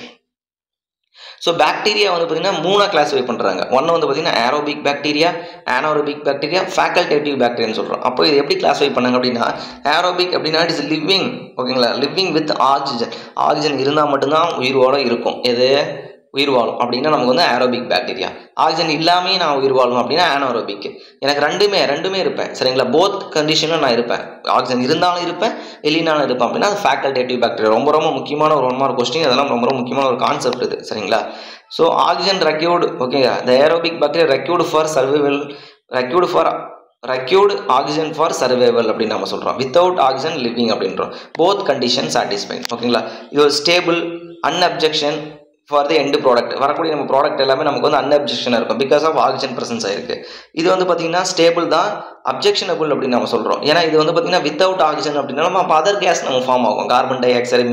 ஸோ பாக்டீரியா வந்து பார்த்தீங்கன்னா 3 கிளாஸிஃபை பண்ணுறாங்க. ஒன்று வந்து பார்த்தீங்கன்னா aerobic bacteria, anaerobic bacteria, facultative பாக்டீரியான்னு சொல்கிறோம். அப்போ இது எப்படி கிளாஸிஃபை பண்ணாங்க அப்படின்னா ஏரோபிக் அப்படின்னா இட் இஸ் லிவிங். ஓகேங்களா? Living with oxygen. ஆக்சிஜன் இருந்தால் மட்டும்தான் உயிரோட இருக்கும். எது உயிர் வாழும் அப்படின்னா நமக்கு வந்து ஏரோபிக் பாக்டீரியா. ஆக்சிஜன் இல்லாமே நான் உயிர் வாழணும் அப்படின்னா அனாரோபிக். எனக்கு ரெண்டுமே இருப்பேன். சரிங்களா? போத் கண்டிஷனும் நான் இருப்பேன். ஆக்சிஜன் இருந்தாலும் இருப்பேன், இல்லைனாலும் இருப்பேன் அப்படின்னா அது ஃபேக்கல்டேட்டிவ் பாக்டீரியா. ரொம்ப முக்கியமான ஒரு 1 மார்க் கொஸ்டின். அதெல்லாம் ரொம்ப முக்கியமான ஒரு கான்செப்ட் இது. சரிங்களா? So oxygen required. Okay, the aerobic bacteria required for survival, required oxygen for survival அப்படின்னு நம்ம சொல்கிறோம். வித்தவுட் ஆக்சிஜன் லிவிங் அப்படின்றோம். Both condition satisfied. ஓகேங்களா? இது ஒரு stable unobjection for the end product. வரக்கூடிய நம்ம ப்ராடக்ட் எல்லாமே நமக்கு வந்து அன்அப்ஜெக்ஷனாக இருக்கும் பிகாஸ் ஆஃப் ஆக்சிஜன் ப்ரெசன்ஸ் ஆயிருக்கு. இது வந்து பார்த்தீங்கன்னா ஸ்டேபிள் தான், அப்ஜெக்ஷனபிள் அப்படின்னு நம்ம சொல்கிறோம். ஏன்னா இது வந்து பார்த்தீங்கன்னா வித்தவுட் ஆக்சிஜன் அப்படின்னா நம்ம அப்போ அதர் கேஸ் நம்ம ஃபார்ம் ஆகும். Carbon di oxide,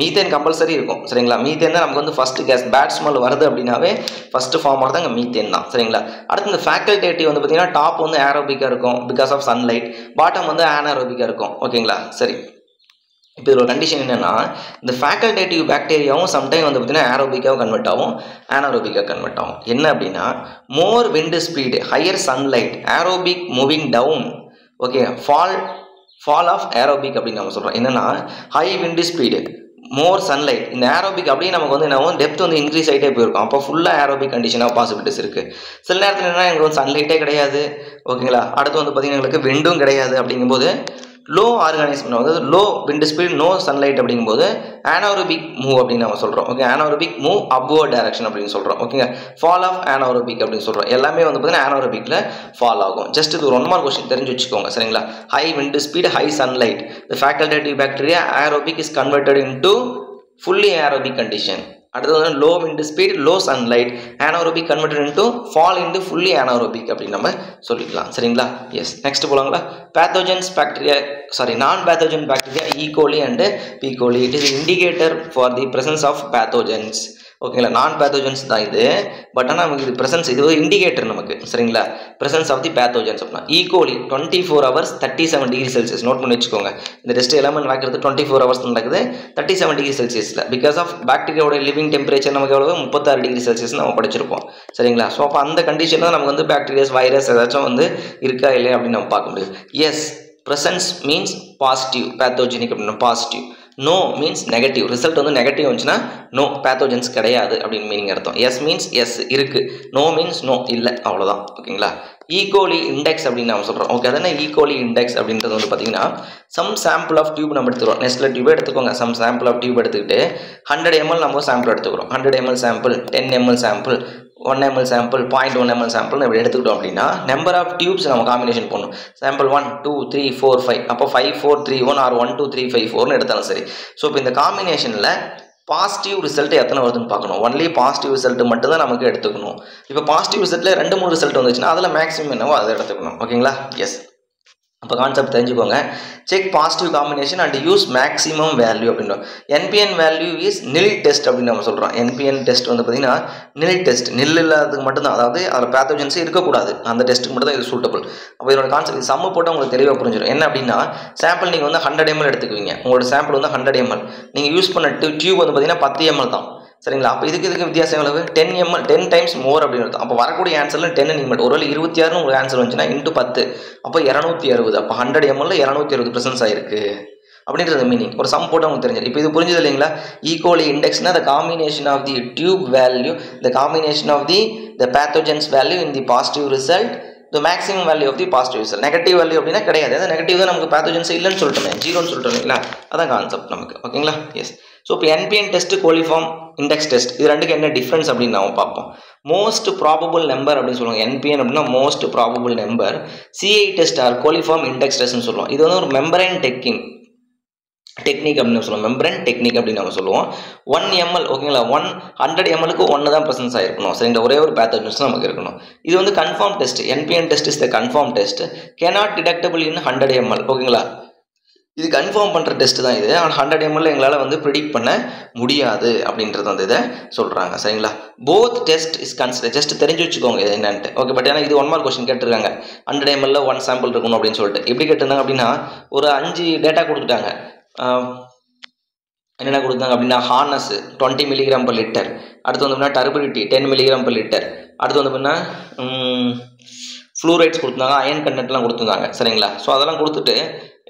methane compulsory இருக்கும். சரிங்களா? மீத்தேன் தான் நமக்கு வந்து ஃபஸ்ட்டு கேஸ். பேட் ஸ்மெல் வருது அப்படின்னாவே ஃபஸ்ட்டு ஃபார்ம் ஆகிறது அங்கே மீத்தேன் தான். சரிங்களா? அடுத்து இந்த ஃபேக்கல்டேட்டிவ் வந்து பார்த்தீங்கன்னா டாப் வந்து ஏரோபிக்காக இருக்கும் பிகாஸ் ஆஃப் சன்லைட், பாட்டம் வந்து அனாரோபிக்காக இருக்கும். ஓகேங்களா? சரி. இப்போ இதோட கண்டிஷன் என்னென்னா இந்த ஃபேக்கல்டேட்டிவ் பாக்டீரியாவும் சம்டைம் வந்து பார்த்தீங்கன்னா ஏரோபிக்காக கன்வெர்ட் ஆகும், அனாரோபிக்காக கன்வெர்ட் ஆகும். என்ன அப்படின்னா more wind speed, higher sunlight, aerobic moving down. Okay, fall of aerobic அப்படின்னு நம்ம சொல்கிறோம். என்னென்னா high wind speed, more sunlight. இந்த ஏரோபிக் அப்படியே நமக்கு வந்து என்ன டெப்த் வந்து இன்க்ரீஸ் ஆகிட்டே போயிருக்கும். அப்போ ஃபுல்லாக ஏரோபிக் கண்டிஷனாக பாசிபிலிட்டிஸ் இருக்குது. சில நேரத்தில் என்னன்னா எங்களுக்கு வந்து சன்லைட்டே கிடையாது. ஓகேங்களா? அடுத்து வந்து பார்த்தீங்கன்னா எங்களுக்கு விண்டும் கிடையாது. அப்படிங்கும்போது லோ ஆர்கானிசம், அதாவது low wind speed, no sunlight அப்படிங்கும்போது அனாரோபிக் மூவ் அப்படின்னு நம்ம சொல்கிறோம். ஓகே, அனாரோபிக் மூவ் அப்வர்ட் டைரக்ஷன் அப்படின்னு சொல்கிறோம். ஓகேங்க, ஃபால் ஆஃப் அனாரோபிக் அப்படின்னு சொல்கிறோம். எல்லாமே வந்து பார்த்தீங்கன்னா அனாரோபிக்கில் ஃபால் ஆகும். ஜஸ்ட் இது ஒரு 1 மார்க் கொஸ்டின் தெரிஞ்சு வச்சுக்கோங்க. சரிங்களா? High wind speed, high sunlight, the facultative bacteria aerobic is converted into fully aerobic condition. அடுத்தது வந்து low wind speed, low sunlight, anaerobic converted into fall into fully anaerobic அப்படின்னு நம்ம சொல்லிக்கலாம். சரிங்களா? எஸ். நெக்ஸ்ட் போகலாங்களா? Pathogens bacteria, non pathogen bacteria E coli and B coli. It is indicator for the presence of pathogens. ஓகேங்களா? நான் பேத்தோஜன்ஸ் தான் இது, பட் ஆனால் நமக்கு இது பிரசன்ஸ், இது ஒரு இண்டிகேட்டர் நமக்கு. சரிங்களா? பிரசன்ஸ் ஆஃப் தி பேத்தோஜன்ஸ் அப்படின்னா E coli 24 hours 37 degree Celsius. Note பண்ணி வச்சுக்கோங்க. இந்த டெஸ்ட் எல்லாமே நடக்கிறது 24 hours நடக்குது 37 டிகிரி செல்சியஸில். பிகாஸ் ஆஃப் பாக்டீரியாவோட லிவிங் டெம்பரேச்சர் நமக்கு எவ்வளவு 36 டிகிரி செல்சியஸ் நம்ம படிச்சிருப்போம். சரிங்களா? ஸோ அப்போ அந்த கண்டிஷனில் தான் நமக்கு வந்து பாக்டீரியாஸ், வைரஸ் ஏதாச்சும் வந்து இருக்கா இல்லையா அப்படின்னு நம்ம பார்க்க முடியும். Yes, presence means positive, pathogenic அப்படின்னா positive. No means negative. Result வந்து நெகட்டிவ் வந்துச்சுன்னா நோ, பேத்தோஜன்ஸ் கிடையாது அப்படின்னு மீனிங் அர்த்தம். எஸ் மீன்ஸ் எஸ் இருக்கு, நோ மீன்ஸ் நோ இல்லை, அவ்வளோதான். ஓகேங்களா? ஈகோலி இண்டெக்ஸ் அப்படின்னு நம்ம சொல்கிறோம். ஓகே, அதான ஈகோலி இண்டெக்ஸ் அப்படின்றது வந்து பார்த்தீங்கன்னா சம் சாம்பிள் ஆஃப் டியூப் நம்ம எடுத்துக்கிறோம். நெஸ்ட்ல டியூப் எடுத்துக்கோங்க. சம் சாம்பிள் ஆஃப் டியூப் எடுத்துக்கிட்டு 100 ml நம்ம சாம்பிள் எடுத்துக்கிறோம். 100 ml sample, 10 ml sample, 1 ml sample, 0.1 ml sample இப்படி எடுத்துக்கிட்டோம் அப்படின்னா நம்பர் ஆஃப் டியூப்ஸ் நம்ம காம்பினேஷன் பண்ணணும். சாம்பிள் 1 2 3 4 5, அப்போ 5 4 3 1 ஆர் 1 2 3 5 4னு எடுத்தாலும் சரி. ஸோ இப்போ இந்த காம்பினேஷனில் பாசிட்டிவ் ரிசல்ட் எத்தனை வருதுன்னு பார்க்கணும். ஒன்லி பாசிட்டிவ் ரிசல்ட் மட்டும் தான் நமக்கு எடுத்துக்கணும். இப்போ பாசிட்டிவ் ரிசல்ட்டில் 2 3 ரிசல்ட் வந்துச்சுன்னா அதில் மேக்ஸிமம் என்னவோ அதை எடுத்துக்கணும். ஓகேங்களா? எஸ். அப்போ கான்செப்ட் தெரிஞ்சுக்கோங்க. Check positive combination and use maximum value அப்படின்றோம். MPN value is nil test அப்படின்னு நம்ம சொல்கிறோம். என்பிஎன் டெஸ்ட் வந்து பார்த்தீங்கன்னா நில் டெஸ்ட், நில் இல்லாததுக்கு மட்டும்தான், அதாவது அதில் பேத்தோஜன்ஸே இருக்கக்கூடாது, அந்த டெஸ்ட்டுக்கு மட்டும் தான் இது சூட்டபிள். அப்போ இதோட கான்செப்ட் சம்மு போட்டால் உங்களுக்கு தெளிவாக புரிஞ்சிடும். என்ன அப்படின்னா சாம்பிள் நீங்கள் வந்து 100 ml எடுத்துக்குவீங்க, உங்களோட சாம்பிள் வந்து 100 ml, நீங்கள் யூஸ் பண்ண டியூப் வந்து பார்த்தீங்கன்னா 10 ml தான், சரிங்களா? அப்போ இதுக்கு வித்தியாசம் எவ்வளவு? 10 ml, 10 டைம்ஸ் மோர் அப்படின்னு இருக்கும். அப்போ வரக்கூடிய ஆன்சரில் 10 நீங்கள் ஒருவேளை 26 உங்களுக்கு ஆன்சர் வந்துச்சுன்னா இன்ட்டு 10, அப்போ 260. அப்போ 100 ml 260 ப்ரெசன்ஸ் ஆயிருக்கு அப்படின்றது மீனிங். ஒரு சம் போட்டு உங்களுக்கு தெரிஞ்சது. இப்போ இது புரிஞ்சது இல்லைங்களா? ஈக்குவலி இண்டெக்ஸ்னா the combination of the tube value, the combination of the pathogens value in the positive result, the maximum value of the positive result. Negative value அப்படின்னா கிடையாது, அந்த நெகட்டிவ் தான் நமக்கு பேத்தோஜன்ஸ் இல்லைன்னு சொல்லிட்டோமே, ஜீரோன்னு சொல்லிட்டோம் இல்லைங்களா? அதான் கான்செப்ட் நமக்கு. ஓகேங்களா? எஸ். ஸோ இப்போ NPN test, coliform index test, இது ரெண்டுக்கு என்ன டிஃப்ரென்ஸ் அப்படின்னு நம்ம பார்ப்போம். மோஸ்ட் ப்ராபபிள் நம்பர் அப்படின்னு சொல்லுவாங்க. என்பிஎன் அப்படின்னா most probable number, CI test or coliform index டெஸ்ட்னு சொல்லுவோம். இது வந்து ஒரு மெம்பரைன் டெக்னிக் அப்படின்னு சொல்லுவோம். மெம்பரன் டெக்னிக் அப்படின்னு நம்ம சொல்லுவோம். 1 ml, ஓகேங்களா? 100 mlக்கு 1 தான் ப்ரெசன்ஸ் ஆகிருக்கணும், சரிங்களா? ஒரே ஒரு பேத்தோஜன்ஸ் நமக்கு இருக்கணும். இது வந்து confirm test. NPN test is the confirm test, cannot deductible in 100 ml, ஓகேங்களா? இது கன்ஃபார்ம் பண்ணுற டெஸ்ட் தான் இது. ஆனால் 100 ml எங்களால் வந்து ப்ரிடிக்ட் பண்ண முடியாது அப்படின்றது வந்து இதை சொல்கிறாங்க, சரிங்களா? Both test is consider, just தெரிஞ்சு வச்சுக்கோங்க இது என்னன்ட்டு, ஓகே? பட் ஏன்னா இது 1 மார்க் கொஸ்டின் கேட்டிருக்காங்க. 100 ml 1 சாம்பிள் இருக்கணும் அப்படின்னு சொல்லிட்டு எப்படி கேட்டிருந்தாங்க அப்படின்னா ஒரு 5 டேட்டா கொடுத்துட்டாங்க. என்னென்ன கொடுத்தாங்க அப்படின்னா ஹார்னஸ் 20 mg/L, அடுத்து வந்து டர்பிடிட்டி 10 mg/L, அடுத்து வந்து அப்படின்னா ஃப்ளூரைட்ஸ் கொடுத்துருந்தாங்க, அயன் கண்டென்ட்லாம் கொடுத்துருந்தாங்க, சரிங்களா? ஸோ அதெல்லாம் கொடுத்துட்டு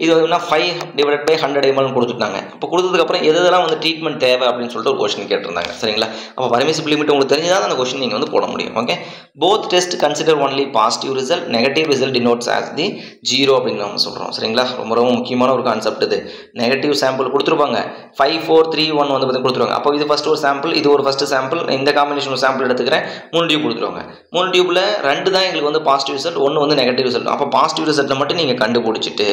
இது வந்து 5/100 ml கொடுத்துட்டாங்க. இப்போ கொடுத்ததுக்கப்புறம் எதெல்லாம் வந்து ட்ரீட்மெண்ட் தேவை அப்படின்னு சொல்லிட்டு ஒரு கொஸ்டின் கேட்டிருந்தாங்க, சரிங்களா? அப்போ பர்மிசிபிள் லிமிட் உங்களுக்கு தெரிஞ்சால் அந்த கொஸ்டின் நீங்கள் வந்து போட முடியும், okay? Both test consider only positive result, negative result denotes as the 0 அப்படின்னு நம்ம சொல்கிறோம், சரிங்களா? ரொம்ப ரொம்ப முக்கியமான ஒரு கான்செப்ட் இது. நெகட்டிவ் சாம்பிள் கொடுத்துருப்பாங்க, 5 4 3 1 வந்து பார்த்து கொடுத்துருவாங்க. அப்போ இது ஃபஸ்ட் ஒரு சாம்பிள், இது ஒரு ஃபஸ்ட்டு சாம்பிள், இந்த காம்பினேஷன் ஒரு சாம்பிள் எடுத்துக்கிறேன், 3 டியூப் கொடுத்துருவாங்க. 3 டியூப்பில் 2 தான் எங்களுக்கு வந்து பாசிட்டிவ் ரிசல்ட், 1 வந்து நெகட்டிவ் ரிசல்ட். அப்போ பாசிட்டிவ் ரிசல்ட்டை மட்டும் நீங்கள் கண்டுபிடிச்சிட்டு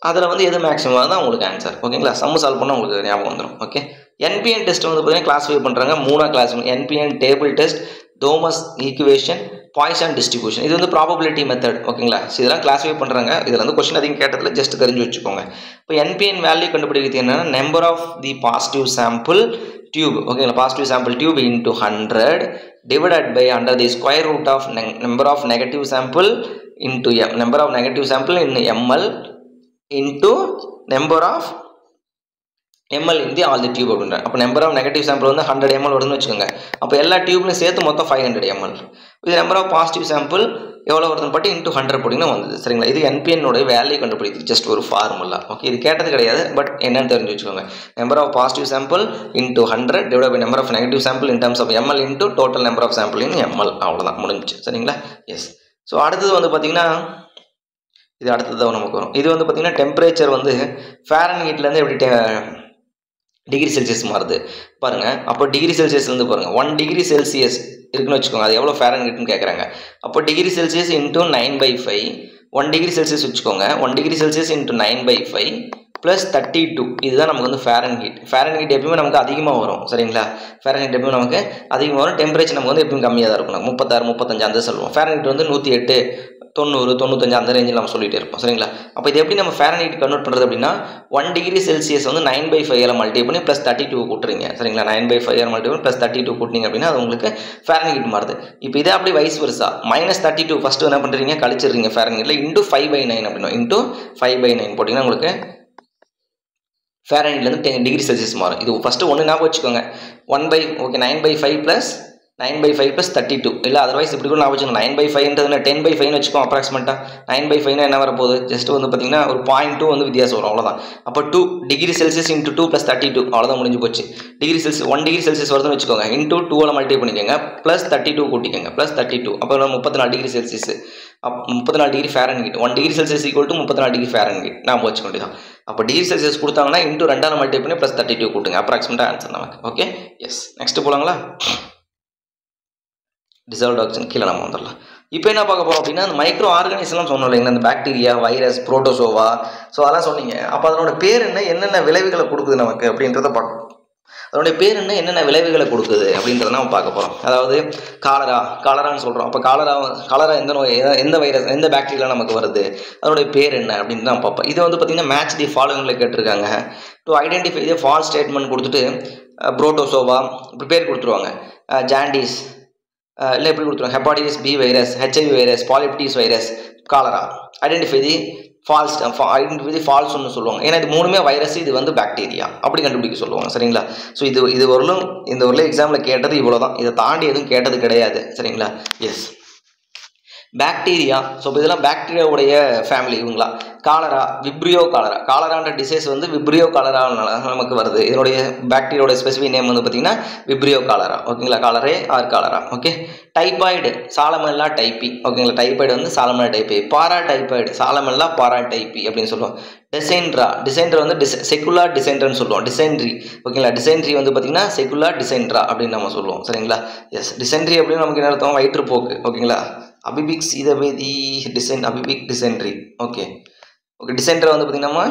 அதில் வந்து எது மேக்ஸிமம் தான் உங்களுக்கு ஆன்சர், ஓகேங்களா? சம் சால்வ் பண்ணால் உங்களுக்கு ஞாபகம் வந்துடும், ஓகே? என்பிஎன் டெஸ்ட் வந்து பார்த்தீங்கன்னா கிளாஸிஃபை பண்ணுறாங்க 3 class. NPN table test, Thomas equation, Poisson distribution. இது வந்து ப்ராபபிலிட்டி மெத்தட், ஓகேங்களா? ஸோ இதெல்லாம் கிளாஸிஃபை பண்ணுறாங்க. இதில் வந்து கொஸ்டின் அதிகம் கேட்டதில் ஜஸ்ட் தெரிஞ்சு வச்சுக்கோங்க. இப்போ என்பிஎன் வேல்யூ கண்டுபிடிக்கிறது என்னன்னா number of the positive sample tube, ஓகேங்களா? Positive sample tube into 100 divided by under the square root of number of negative sample into number of negative sample in ml into number of ml in the all the tube அப்படின்ற. அப்போ நம்பர் ஆஃப் நெகட்டிவ் சாம்பிள் வந்து 100 ml வருதுன்னு வச்சுக்கோங்க. அப்போ எல்லா டியூப்லையும் சேர்த்து மொத்தம் 500 ml. இது நம்பர் ஆஃப் பாசிட்டிவ் சாம்பிள் எவ்வளோ வருதுன்னு பட்டு இன்ட்டு 100 போட்டிங்கன்னா வந்தது, சரிங்களா? இது என்பிஎன்னோட வேல்யூ கண்டுபிடிக்கிறது ஜஸ்ட் ஒரு ஃபார்முலா, ஓகே? இது கேட்டது கிடையாது, பட் என்னன்னு தெரிஞ்சு வச்சுக்கோங்க. Number of positive sample into 100 divide by number of negative sample in terms of ml into total number of sample in ml, அவ்வளோதான், முடிஞ்சிச்சு, சரிங்களா? எஸ். ஸோ அடுத்தது வந்து பார்த்தீங்கன்னா இது அடுத்தது நமக்கு வரும். இது வந்து பார்த்தீங்கன்னா டெம்பரேச்சர் வந்து ஃபாரன்ஹீட்லேருந்து எப்படி டிகிரி செல்சியஸ் மாறுது பாருங்கள். அப்போ டிகிரி செல்சியஸ்லேருந்து பாருங்கள் 1 டிகிரி செல்சியஸ் இருக்குன்னு வச்சுக்கோங்க, அது எவ்வளோ ஃபாரன்ஹீட்னு கேட்குறாங்க. அப்போ degree Celsius into 9/5, 1 degree Celsius வச்சுக்கோங்க, 1 டிகிரி செல்சியஸ் இன்ட்டு 9/5 ப்ளஸ் 32, இதுதான் நமக்கு வந்து ஃபாரன்ஹீட். ஃபாரன்ஹீட் எப்பயுமே நமக்கு அதிகமாக வரும், சரிங்களா? ஃபாரன்ஹீட் எப்பயுமே நமக்கு அதிகமாக வரும். டெம்பரேச்சர் நமக்கு வந்து எப்பயும் கம்மியாக தான் இருக்கும், 36 35 அந்த சொல்லுவோம். ஃபாரன்ஹீட் வந்து 108 90 95 அந்த ரேஞ்சில் நம்ம சொல்லிகிட்டே இருப்போம், சரிங்களா? அப்போ இது எப்படி நம்ம ஃபாரன்ஹீட் கன்வெர்ட் பண்ணுறது அப்படின்னா 1 டிகிரி செல்சியஸ் வந்து 9/5 மல்டிப்ளை பண்ணி ப்ளஸ் 32 கூட்டுறீங்க, சரிங்களா? 9/5 மல்டிப்ளை ப்ளஸ் 32 கூட்டிங்க அப்படின்னா அது உங்களுக்கு ஃபாரன்ஹீட் மாறுது. இப்போ இதே அப்படி வைஸ் வருஷா -32 ஃபஸ்ட்டு என்ன பண்ணுறீங்க கழிச்சிடுறீங்க ஃபாரன்ஹீட்டில், இன்ட்டு 5/9 அப்படின்னா இன்ட்டு 5/9 போட்டிங்கன்னா உங்களுக்கு ஃபாரன்ஹீட்லேருந்து 10 டிகிரி செல்சியஸ் மாறும். இது ஃபஸ்ட்டு ஒன்று ஞாபகம் வச்சுக்கோங்க. 9/5 ப்ளஸ் 9/5 ப்ளஸ் 32, இல்லை அதர்வைஸ் இப்படி கூட ஞாபகம் வச்சுக்கோங்க. 9/5ன்றதுனா 10/5ன்னு வச்சுக்கோங்க அப்ராக்சிமேட்டாக. 9/5னா என்ன வரப்போகுது, ஜஸ்ட் வந்து பார்த்தீங்கன்னா ஒரு 0.2 வந்து வித்தியாசம் வரும், அவ்வளோதான். அப்போ 2 டிகிரி செல்சியஸ் இன்ட்டு 2 ப்ளஸ் 32, அவ்வளோதான், முடிஞ்சு போச்சு. டிகிரி செல்சியஸ் 1 டிகிரி செல்சியஸ் வருதுன்னு வச்சுக்கோங்க, இன்ட்டு 2 மல்டிப்ளை பண்ணிக்கோங்க, ப்ளஸ் 32 கூட்டிக்கோங்க, ப்ளஸ் 32, அப்போ 34 degree Celsius, 34 degree Fahrenheit. 1 degree Celsius equal to 34 degree Fahrenheit ஞாபகம் வச்சுக்க வேண்டியதான். அப்போ டிகிரி செல்சியஸ் கொடுத்தாங்கன்னா இன்ட்டு 2 மல்டிப்ளை பண்ணி ப்ளஸ் 32 கூட்டுங்க, அப்ராக்சிமேட்டாக ஆன்சர் நமக்கு, ஓகே? எஸ். நெக்ஸ்ட் போகலாங்களா? டிசால்வ்ட் ஆக்சிஜன் கீழே நம்ம வந்துடலாம். இப்போ என்ன பார்க்க போகிறோம் அப்படின்னா அந்த மைக்ரோ ஆர்கானிசம்லாம் சொன்னோம் இல்லைங்களா, இந்த பாக்டீரியா, வைரஸ், புரோட்டோசோவா, ஸோ அதெல்லாம் சொன்னீங்க. அப்போ அதனோட பேர் என்ன, என்னென்ன விளைவுகளை கொடுக்குது நமக்கு அப்படின்றத பார்க்கணும். அதனுடைய பேர் என்னென்ன விளைவுகளை கொடுக்குது அப்படின்றத நம்ம பார்க்க போகிறோம். அதாவது காலரான்னு சொல்கிறோம். அப்போ காலரா எந்த நோய், எந்த வைரஸ், எந்த பாக்டீரியா நமக்கு வருது, அதனுடைய பேர் என்ன அப்படின்னு தான் பார்ப்போம். இது வந்து பார்த்திங்கன்னா மேட்ச் தி ஃபாலோவிங்கில் கேட்டிருக்காங்க. To identify the false statement கொடுத்துட்டு புரோட்டோசோவா இப்படி பேர் கொடுத்துருவாங்க. ஜாண்டிஸ் இல்லை எப்படி கொடுத்துருவாங்க, hepatitis B virus, HIV virus, பாலிப்டிஸ் வைரஸ், காலரா. ஐடென்டிஃபை தி ஃபால்ஸ்னு சொல்லுவாங்க. ஏன்னா இது மூணுமே வைரஸ், இது வந்து பாக்டீரியா, அப்படி கண்டுபிடிக்க சொல்லுவாங்க. சரிங்களா? ஸோ இது வரலும் இந்த ஒரு எக்ஸாமில் கேட்டது இவ்வளோ தான். இதை தாண்டி எதுவும் கேட்டது கிடையாது. சரிங்களா? S, bacteria. ஸோ இப்போ இதெல்லாம் பாக்டீரியாவுடைய ஃபேமிலி. இவங்களா விப்ரியோ காலரான்ற டிசீஸ் வந்து விப்ரியோ காலரானால நமக்கு வருது. இதனுடைய பாக்டீரியாவோட ஸ்பெசிஃபிக் நேம் வந்து பார்த்தீங்கன்னா விப்ரியோ காலரா. ஓகேங்களா? காலரே ஆர் காலரா. ஓகே. டைபாய்டு சாலமெல்லா டைப்பி. ஓகேங்களா? டைபாய்டு வந்து சாலமெல்லா டைப்பி. பாராடைபாய்டு சாலமெல்லா பாராடைப்பி அப்படின்னு சொல்லுவோம். டிசென்ட்ரா வந்து செகுலார் டிசென்ட்ரன்னு சொல்லுவோம். டிசென்ட்ரி. ஓகேங்களா? டிசென்ட்ரி வந்து பார்த்தீங்கன்னா செகுலார் டிசென்ட்ரா அப்படின்னு நம்ம சொல்லுவோம். சரிங்களா? எஸ், டிசென்ட்ரி அப்படின்னு நமக்கு என்ன அர்த்தம்? வயிற்றுப்போக்கு. ஓகேங்களா? அபிபிக் சீதபேதி அபிபிக் டிசென்ட்ரி. ஓகே. டிசென்ட்ரா வந்து பார்த்தீங்கன்னா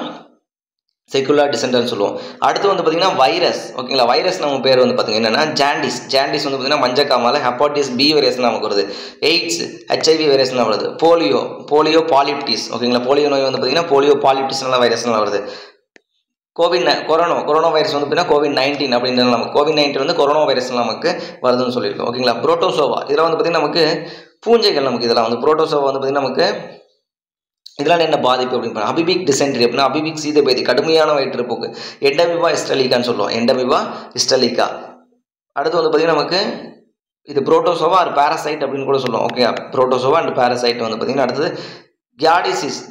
செகுலார் டிசென்ட்ரன்னு சொல்லுவோம். அடுத்து வந்து பார்த்தீங்கன்னா வைரஸ். ஓகேங்களா? வைரஸ் நம்ம பேர் வந்து பார்த்தீங்கன்னா என்னன்னா ஜாண்டிஸ் வந்து பார்த்தீங்கன்னா மஞ்சக்காமால. ஹெப்பாட்டிஸ் பி வைரஸ் நமக்கு வருது. எய்ட்ஸ் HIV வைரஸ் வருது. போலியோ பாலிப்டிஸ். ஓகேங்களா? போலியோ நோய் வந்து பார்த்தீங்கன்னா போலியோ பாலிப்டிஸ்னால வைரஸ்னால வருது. கொரோனா வைரஸ் வந்து பார்த்தீங்கன்னா COVID-19 அப்படின்றது நமக்கு COVID-19 வந்து கொரோனா வைரஸ் நமக்கு வருதுன்னு சொல்லியிருக்கோம். ஓகேங்களா? புரோட்டோசோவா இதெல்லாம் வந்து பார்த்தீங்கன்னா நமக்கு பூஞ்சைகள். நமக்கு இதெல்லாம் வந்து புரோட்டோசோவா வந்து பார்த்தீங்கன்னா நமக்கு இதெல்லாம் என்ன பாதிப்பு அப்படின்னு அபிபிக் டிசென்ட்ரி அப்படின்னா அபிபிக் சீதபேதி கடுமையான வயிற்றுப்போக்கு. எண்டமிபா ஹிஸ்டலிகான்னு சொல்லுவோம். எண்டமிபா ஹிஸ்டலிகா. அடுத்து வந்து பார்த்தீங்கன்னா நமக்கு இது புரோட்டோசோவா ஒரு பேரசைட் அப்படின்னு கூட சொல்லுவோம். ஓகே. புரோட்டோசோவா அண்ட் பேரசைட் வந்து பார்த்தீங்கன்னா அடுத்தது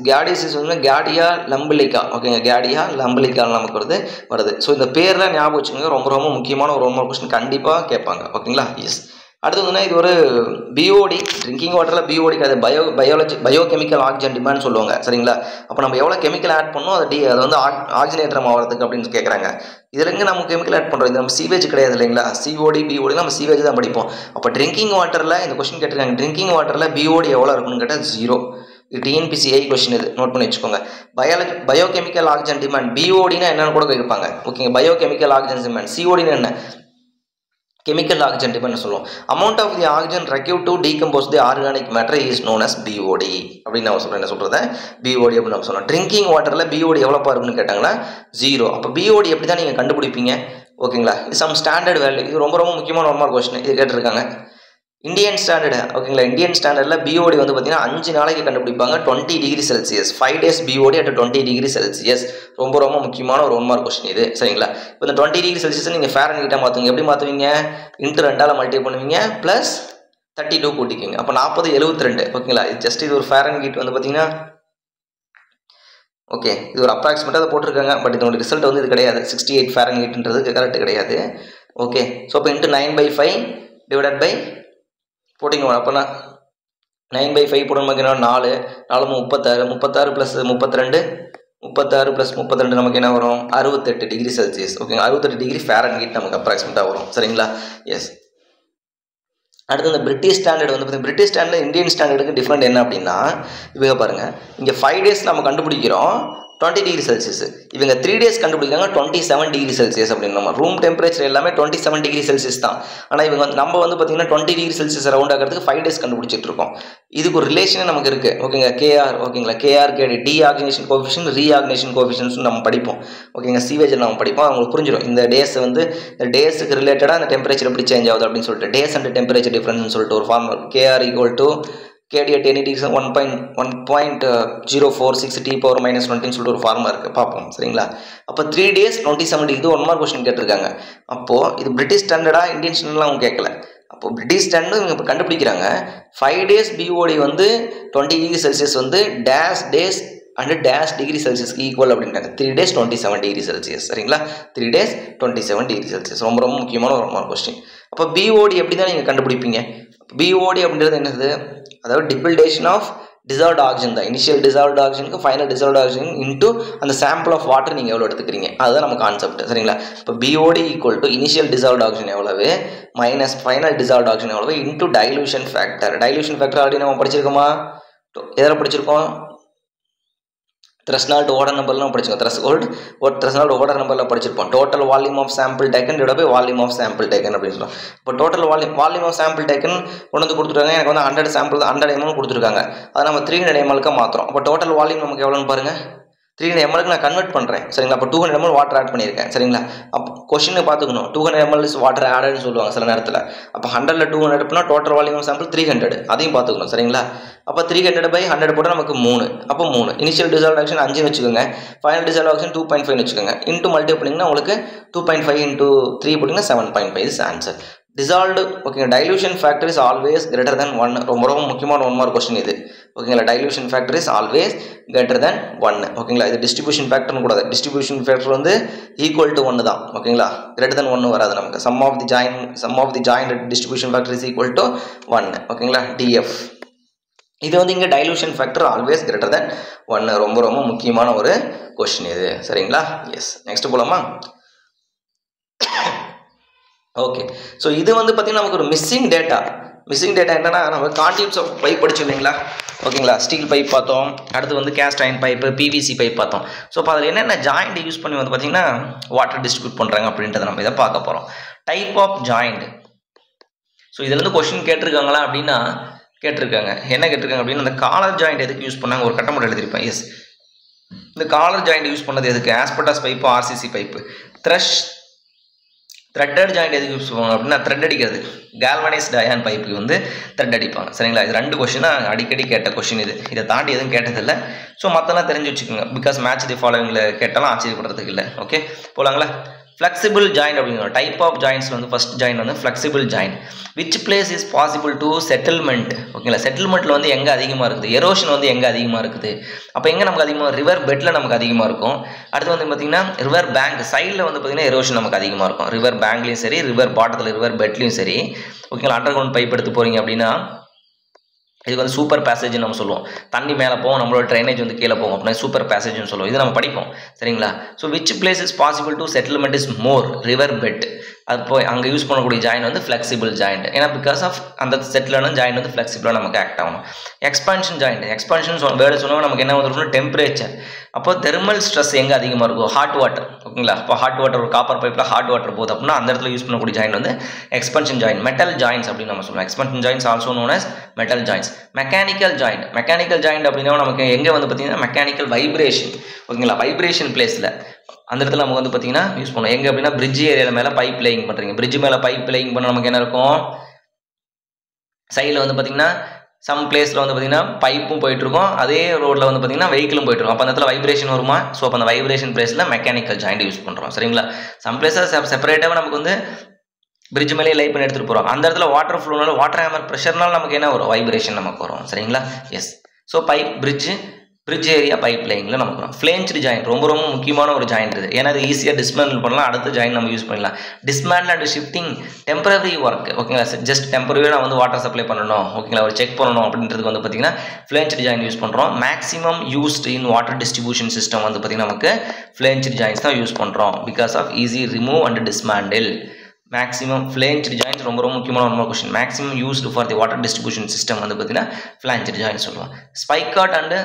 கேடிசிஸ் வந்து கேடியா லம்பிலிகா. ஓகேங்க? கேடியா லம்பிலிகா நமக்கு வருது. ஸோ இந்த பேர்லாம் ஞாபகம் வச்சுக்கோங்க. ரொம்ப ரொம்ப முக்கியமான ஒரு கொஸ்டின் கண்டிப்பாக கேட்பாங்க. ஓகேங்களா? எஸ். அடுத்து வந்து இது ஒரு BOD, ட்ரிங்கிங் வாட்டரில் BOD அது பயோகெமிக்கல் ஆக்சிஜன் டிமாண்ட் சொல்லுவாங்க. சரிங்களா? அப்போ நம்ம எவ்வளோ கெமிக்கல் ஆட் பண்ணோம் அது வந்து ஆக்சிஜனேட்டர் ஆகிறதுக்கு அப்படின்னு கேட்குறாங்க. இதில் எங்கே நம்ம கெமிக்கல் ஆட் பண்ணுறோம்? இது நம்ம சீவேஜ் கிடையாது இல்லைங்களா? COD BOD நம்ம சீவேஜ் தான் படிப்போம். அப்போ ட்ரிங்கிங் வாட்டரில் இந்த கொஸ்டின் கேட்டிருக்காங்க. ட்ரிங்கிங் வாட்டரில் BOD எவ்வளோ இருக்குன்னு கேட்டால் 0. இது TNPSC கொஸ்டின். இது நோட் பண்ணி வச்சுக்கோங்க. பயோகெமிக்கல் ஆக்சிஜன் டிமாண்ட் BODனா என்னன்னு கூட கேட்பாங்க. ஓகேங்க? Biochemical oxygen demand. CODனா என்ன? chemical oxygen demand சொல்லுவோம். amount of the oxygen required to decompose the organic matter is known as BOD அப்படின்னு நான் சொல்றேன். என்ன சொல்றது? BOD அப்படின்னு நம்ம சொல்றோம். ட்ரிங்கிங் வாட்டர்ல BOD எவ்வளவு இருக்குன்னு கேட்டாங்கன்னா 0. அப்ப BOD எப்படி தான் நீங்க கண்டுபிடிப்பீங்க? ஓகேங்களா? இது சம் ஸ்டாண்டர்ட் வேல்யூ. இது ரொம்ப ரொம்ப முக்கியமான ஒரு கொஸ்டின். இது கேட்டிருக்காங்க. Indian standard. ஓகேங்களா? இந்தியன் ஸ்டாண்டர்டில் BOD வந்து பார்த்தீங்கன்னா 5 நாளைக்கு கண்டுபிடிப்பாங்க. 20 degree Celsius. 5 days BOD at 20 degree Celsius. ரொம்ப ரொம்ப முக்கியமான ஒரு 1 மார்க் கொஸ்டின் இது. சரிங்களா? இப்போ இந்த 20 டிகிரி செல்சியஸ் நீங்கள் ஃபேரன்ஹீட்டாக மாற்றுவீங்க. எப்படி மாற்றுவீங்க? இன்ட்டு 2ஆல் மல்டிப்ளை பண்ணுவீங்க ப்ளஸ் 32 கூட்டிக்கிங்க. அப்போ 40 72. ஓகேங்களா? இது ஜஸ்ட் இது ஒரு ஃபேரன்ஹீட் வந்து பார்த்தீங்கன்னா ஓகே. இது ஒரு அப்ராக்சிமேட்டாக அதை போட்டிருக்காங்க. பட் இதோட ரிசல்ட் வந்து இது கிடையாது. 68 ஃபேரன்ஹீட்ன்றது கரெக்ட் கிடையாது. ஓகே. ஸோ இப்போ இன்ட்டு 9/5 டிவைடட் பை போட்டிங்க. அப்போனா 9/5 போட நமக்கு என்ன 4 36 ப்ளஸ் 32 36 ப்ளஸ் 32 நமக்கு என்ன வரும்? 68 டிகிரி செல்சியஸ். ஓகேங்க? 68 டிகிரி ஃபேரன்ஹீட் நமக்கு அப்ராக்சிமேட்டாக வரும். சரிங்களா? எஸ். அடுத்து இந்த பிரிட்டிஷ் ஸ்டாண்டர்ட் வந்து பார்த்தீங்கன்னா பிரிட்டிஷ் ஸ்டாண்டர்ட் இந்தியன் ஸ்டாண்டர்டுக்கு டிஃப்ரெண்ட் என்ன அப்படின்னா இவங்க பாருங்கள். இங்கே 5 days நம்ம கண்டுபிடிக்கிறோம் 20 டிகிரி செல்சியஸ். இவங்க 3 days கண்டுபிடிக்காங்க 27 டிகிரி செல்சியஸ் அப்படின்னு. நம்ம ரூம் டெம்பரேச்சர் எல்லாமே 27 டிகிரி செல்சியஸ் தான். ஆனால் இவங்க நம்ம வந்து பார்த்தீங்கன்னா 20 டிகிரி செல்சியஸ் ரவுண்ட் ஆகிறதுக்கு 5 days கண்டுபிடிச்சிட்டு இருக்கோம். இதுக்கு ஒரு ரிலேஷனே நமக்கு இருக்குது. ஓகேங்க? KR. ஓகேங்களா? KR கேடி டீஆக்சிஜனேஷன் கோஎஃபிஷியன்ட் ரீஆக்சிஜனேஷன் கோஎஃபிஷியன்ட் நம்ம படிப்போம். ஓகேங்க? சீவேஜில் நம்ம படிப்போம். அவங்களுக்கு புரிஞ்சிடும் இந்த டேஸ் வந்து இந்த டேஸுக்கு ரிலேட்டடாக அந்த டெம்பரேச்சர் எப்படி சேஞ்ச் ஆகுது அப்படின்னு சொல்லிட்டு டேஸ் அண்ட் டெம்பரேச்சர் டிஃபரன்ஸ்னு சொல்லிட்டு ஒரு formula. KR = KD at any degree 1.046 T power minus 20 சொல்லிட்டு ஒரு ஃபார்முலா இருக்குது. பார்ப்போம். சரிங்களா? அப்போ 3 days 27 டிகிரி 1 மார்க் கொஸ்டின் கேட்டிருக்காங்க. அப்போது இது பிரிட்டிஷ் ஸ்டாண்டர்டா இந்தியன் ஸ்டாண்டர்ட்லாம் அவங்க கேட்கல. அப்போது பிரிட்டிஷ் ஸ்டாண்டர்டு இவங்க இப்போ கண்டுபிடிக்கிறாங்க 5 days BOD வந்து 20 டிகிரி செல்சியஸ் வந்து dash days and dash degree செல்சியஸ்க்கு ஈக்குவல் அப்படின்றாங்க. 3 days 27 டிகிரி செல்சியஸ். சரிங்களா? 3 days 27 டிகிரி செல்சியஸ். ரொம்ப ரொம்ப முக்கியமான ஒரு 1 மார்க் கொஸ்டின். அப்போ BOD எப்படி தான் நீங்கள் கண்டுபிடிப்பீங்க? BOD அப்படின்றது என்னது? அதாவது டிபில்டேஷன் ஆஃப் டிசால்வ்ட் ஆக்சிஜன் தான். இனிஷியல் டிசால்வ்ட் ஆக்சிஜனுக்கு ஃபைனல் டிசால்வ்ட் ஆக்சிஜன் இன்டூ அந்த சாம்பிள் ஆஃப் வாட்டர் நீங்கள் எவ்வளோ எடுத்துக்கிறீங்க அதுதான் நம்ம கான்செப்ட். சரிங்களா? இப்போ BOD = இனிஷியல் டிசால்வ்ட் ஆக்சிஜன் எவ்வளவு மைனஸ் ஃபைனல் டிசால்வ்ட் ஆக்சிஜன் எவ்வளவு into dilution factor. Dilution factor already நம்ம படிச்சிருக்கோமா? எதில் படிச்சிருக்கோம்? threshold order number லாம் படிச்சிருக்கோம். threshold order number ல படிச்சிருப்போம். total volume of sample taken divided by volume of sample taken அப்படின்னு சொல்லுவோம். இப்போ total volume of sample taken கொண்டு வந்து கொடுத்துருக்காங்க. எனக்கு வந்து 100 sample 100 ml கொடுத்துருக்காங்க. அதை நம்ம 300 ml மாத்துறோம். அப்போ total volume நமக்கு எவ்வளோன்னு பாருங்க. 300 ml நான் கன்வெர்ட் பண்ணுறேன். சரிங்களா? அப்போ 200 ml வாட்டர் ஆட் பண்ணியிருக்கேன். சரிங்களா? அப்போ கொஸ்டினை பார்த்துக்கணும். 200 ml இஸ் வாட்டர் ஆடட்னு சொல்லுவாங்க சில நேரத்தில். அப்போ 100ல் 200 எடுப்போம்னா டோட்டல் வால்யூம் ஆஃப் சாம்பிள் 300. அதையும் பார்த்துக்கணும். சரிங்களா? அப்போ 300/100 போட்டால் நமக்கு 3. அப்போ 3 இனிஷியல் டிசால்வ் ஆக்ஷன் 5 வச்சுக்கோங்க. ஃபைனல் டிசால்வ் ஆக்ஷன் 2.5 வச்சுக்கோங்க. இன்ட்டு மல்டி பண்ணிங்கன்னா உங்களுக்கு 2.5 × 3 போட்டிங்கன்னா 7.5 இஸ் ஆன்சர். டிசால்வ்டு ஓகேங்க. Dilution factor is always greater தென் 1. ரொம்ப ரொம்ப முக்கியமான 1 மார்க் கொஸ்டின் இது. ஓகேங்களா? Dilution factor is always greater தென் 1. ஓகேங்களா? இது டிஸ்ட்ரிபியூஷன் ஃபேக்டர்னு கூடாது. டிஸ்ட்ரிபியூஷன் ஃபேக்டர் வந்து ஈக்குவல் டு 1 தான். ஓகேங்களா? கிரேட்டர் தென் 1 வராது நமக்கு. Sum of the joint distribution factor is equal to 1. ஓகேங்களா? டிஎஃப். இது வந்து இங்கே டைலூஷன் ஃபேக்டர் ஆல்வேஸ் கிரேட்டர் தென் 1. ரொம்ப ரொம்ப முக்கியமான ஒரு கொஸ்டின் இது. சரிங்களா? எஸ். நெக்ஸ்ட் போலாமா? ஓகே. ஸோ இது வந்து பார்த்தீங்கன்னா நமக்கு ஒரு மிஸ்ஸிங் டேட்டா என்னன்னா, நம்ம கான்டியூப்ஸ் ஆஃப் பைப் படிச்சோம் இல்லைங்களா? ஓகேங்களா? ஸ்டீல் பைப் பார்த்தோம். அடுத்து வந்து cast iron pipe, PVC pipe பார்த்தோம். ஸோ இப்போ அதில் என்னென்ன ஜாயிண்ட் யூஸ் பண்ணி வந்து பார்த்தீங்கன்னா வாட்டர் டிஸ்ட்ரிபியூட் பண்ணுறாங்க அப்படின்றத நம்ம இதை பார்க்க போகிறோம். Type of joint. ஸோ இதுலேருந்து கொஸ்டின் கேட்டிருக்காங்களா அப்படின்னா கேட்டிருக்காங்க. என்ன கேட்டிருக்காங்க அப்படின்னா, அந்த காலர் ஜாயிண்ட் எதுக்கு யூஸ் பண்ணாங்க ஒரு கட்டம் மட்டும் எழுதிருப்பேன். எஸ், இந்த காலர் ஜாயிண்ட் யூஸ் பண்ணது எதுக்கு? Asbestos pipe, RCC pipe. Threaded joint எதுக்கு யூஸ் பண்ணுவாங்க அப்படின்னா த்ரெட் அடிக்கிறது. கேல்வனைஸ்டு அயர்ன் பைப்புக்கு வந்து த்ரெட் அடிப்பாங்க. சரிங்களா? இது 2 கொஸ்டினாக அடிக்கடி கேட்ட கொஸ்டின் இது. இதை தாண்டி எதுவும் கேட்டதில்லை. ஸோ மற்றெல்லாம் தெரிஞ்சு வச்சுக்கோங்க. பிகாஸ் மேட்ச் தி ஃபாலோவிங்கில் கேட்டாலும் ஆச்சரியப்படுறதுக்கு இல்லை. ஓகே, போகலாங்களா? ஃப்ளெக்சிபிள் ஜாயிண்ட் அப்படிங்கிற டைப் ஆஃப் ஜாயின்ஸில் வந்து ஃபர்ஸ்ட் ஜாயிண்ட் வந்து flexible joint. Which place is possible to settlement. ஓகேங்களா? செட்டில்மெண்ட்டில் வந்து எங்கே அதிகமாக இருக்குது? எரோஷன் வந்து எங்கே அதிகமாக இருக்குது? அப்போ எங்கே நமக்கு அதிகமாக? ரிவர் பெட்டில் நமக்கு அதிகமாக இருக்கும். அடுத்து வந்து பார்த்திங்கன்னா ரிவர் பேங்க் சைடில் வந்து பார்த்திங்கன்னா எரோஷன் நமக்கு அதிகமாக இருக்கும். ரிவர் பேங்க்லேயும் சரி, ரிவர் பாட்டத்தில் ரிவர் பெட்லேயும் சரி. ஓகேங்களா? அண்டர் கிரவுண்ட் பைப் எடுத்து போகிறீங்க அப்படின்னா இது வந்து சூப்பர் பேசேஜ் நம்ம சொல்லுவோம். தண்ணி மேலே போகும், நம்மளோட ட்ரைனேஜ் வந்து கீழே போகும் அப்படின்னா சூப்பர் பேசேஜ்னு சொல்லுவோம். இது நம்ம படிப்போம். சரிங்களா? So which place is possible to settlement is more? River bed. அது போய் அங்கே யூஸ் பண்ணக்கூடிய ஜாயிண்ட் வந்து ஃப்ளெக்சிபிள் ஜாயிண்ட். ஏன்னா பிகாஸ் ஆஃப் அந்த செட்டிலான ஜாயிண்ட் வந்து ஃப்ளெக்சிபிளாக நமக்கு ஆக்ட் ஆகணும். Expansion joint. எக்ஸ்பான்ஷன் வேர்டு சொன்னால் நமக்கு என்ன வந்துருக்கணும்? டெம்பரேச்சர். அப்போ தெர்மல் ஸ்ட்ரெஸ் எங்கே அதிகமாக இருக்கும்? Hot water. ஓகேங்களா? அப்போ ஹாட் வாட்டர், ஒரு காப்பர் பைப்பில் ஹாட் வாட்டர் போகுது அப்படின்னா அந்த இடத்துல யூஸ் பண்ணக்கூடிய ஜாயிண்ட் வந்து எக்ஸ்பென்ஷன் ஜாயிண்ட். மெட்டல் ஜாயின்ஸ் அப்படின்னு நம்ம சொல்லுவோம். Expansion joints also known as metal joints. Mechanical joint. Mechanical joint அப்படின்னா நமக்கு எங்கே வந்து பார்த்தீங்கன்னா மெக்கானிக்கல் வைப்ரேஷன். ஓகேங்களா? வைப்ரேஷன் பிளேஸில் அந்த இடத்துல நமக்கு வந்து பார்த்தீங்கன்னா யூஸ் பண்ணுவோம். எங்கே அப்படின்னா பிரிட்ஜ் ஏரியாவில் மேலே பைப் லேயிங் பண்ணுறீங்க. பிரிட்ஜ் மேலே பைப் லேயிங் பண்ண நமக்கு என்ன இருக்கும்? சைடில் வந்து பார்த்தீங்கன்னா சம் பிளேஸில் வந்து பார்த்தீங்கன்னா பைப்பும் போயிட்டுருக்கும், அதே ரோட்டில் வந்து பார்த்தீங்கன்னா வெஹிக்கிளும் போயிட்டுருக்கும். அப்போ அந்த இடத்துல வைப்ரேஷன் வருமா? ஸோ அப்போ அந்த வைப்ரேஷன் பிளேஸில் மெக்கானிக்கல் ஜாயிண்ட் யூஸ் பண்ணுறோம். சரிங்களா? சம் பிளேஸில் செப்பரேட்டாக நமக்கு வந்து பிரிட்ஜ் மேலே லை பண்ணி எடுத்துகிட்டு போகிறோம். அந்த இடத்துல வாட்டர் ஃப்ளோனால, வாட்டர் ஹேமர் ப்ரெஷர்னால நமக்கு என்ன வரும்? வைப்ரேஷன் நமக்கு வரும். சரிங்களா? Yes. So pipe bridge area pipe லைனில் நமக்கு வரும். ஃப்ளேஞ்ச்டு ஜாயிண்ட் ரொம்ப ரொம்ப முக்கியமான ஒரு ஜாயிண்ட் இது. ஏன்னா அது ஈஸியாக டிஸ்மேண்டில் பண்ணலாம். அடுத்த ஜாயிண்ட் நம்ம யூஸ் பண்ணலாம். Dismantle and shifting temporary work. ஓகேங்களா? ஜஸ்ட் டெம்பரரியாக நான் வந்து வாட்டர் சப்ளை பண்ணணும், ஓகேங்களா, ஒரு செக் பண்ணணும் அப்படின்றதுக்கு வந்து பார்த்தீங்கன்னா ஃப்ளேஞ்ச்டு ஜாயிண்ட் யூஸ் பண்ணுறோம். Maximum used in water distribution system வந்து பார்த்தீங்கன்னா நமக்கு ஃப்ளேஞ்ச்டு ஜாயின்ஸ் தான் யூஸ் பண்ணுறோம். Because of easy remove and dismantle. Maximum flanged joints ரொம்ப ரொம்ப முக்கியமான ஒரு question. Maximum used for the water distribution system வந்து பார்த்தீங்கன்னா ஃப்ளேஞ்ச்டு ஜாயின்ஸ் சொல்லுவோம். Spigot and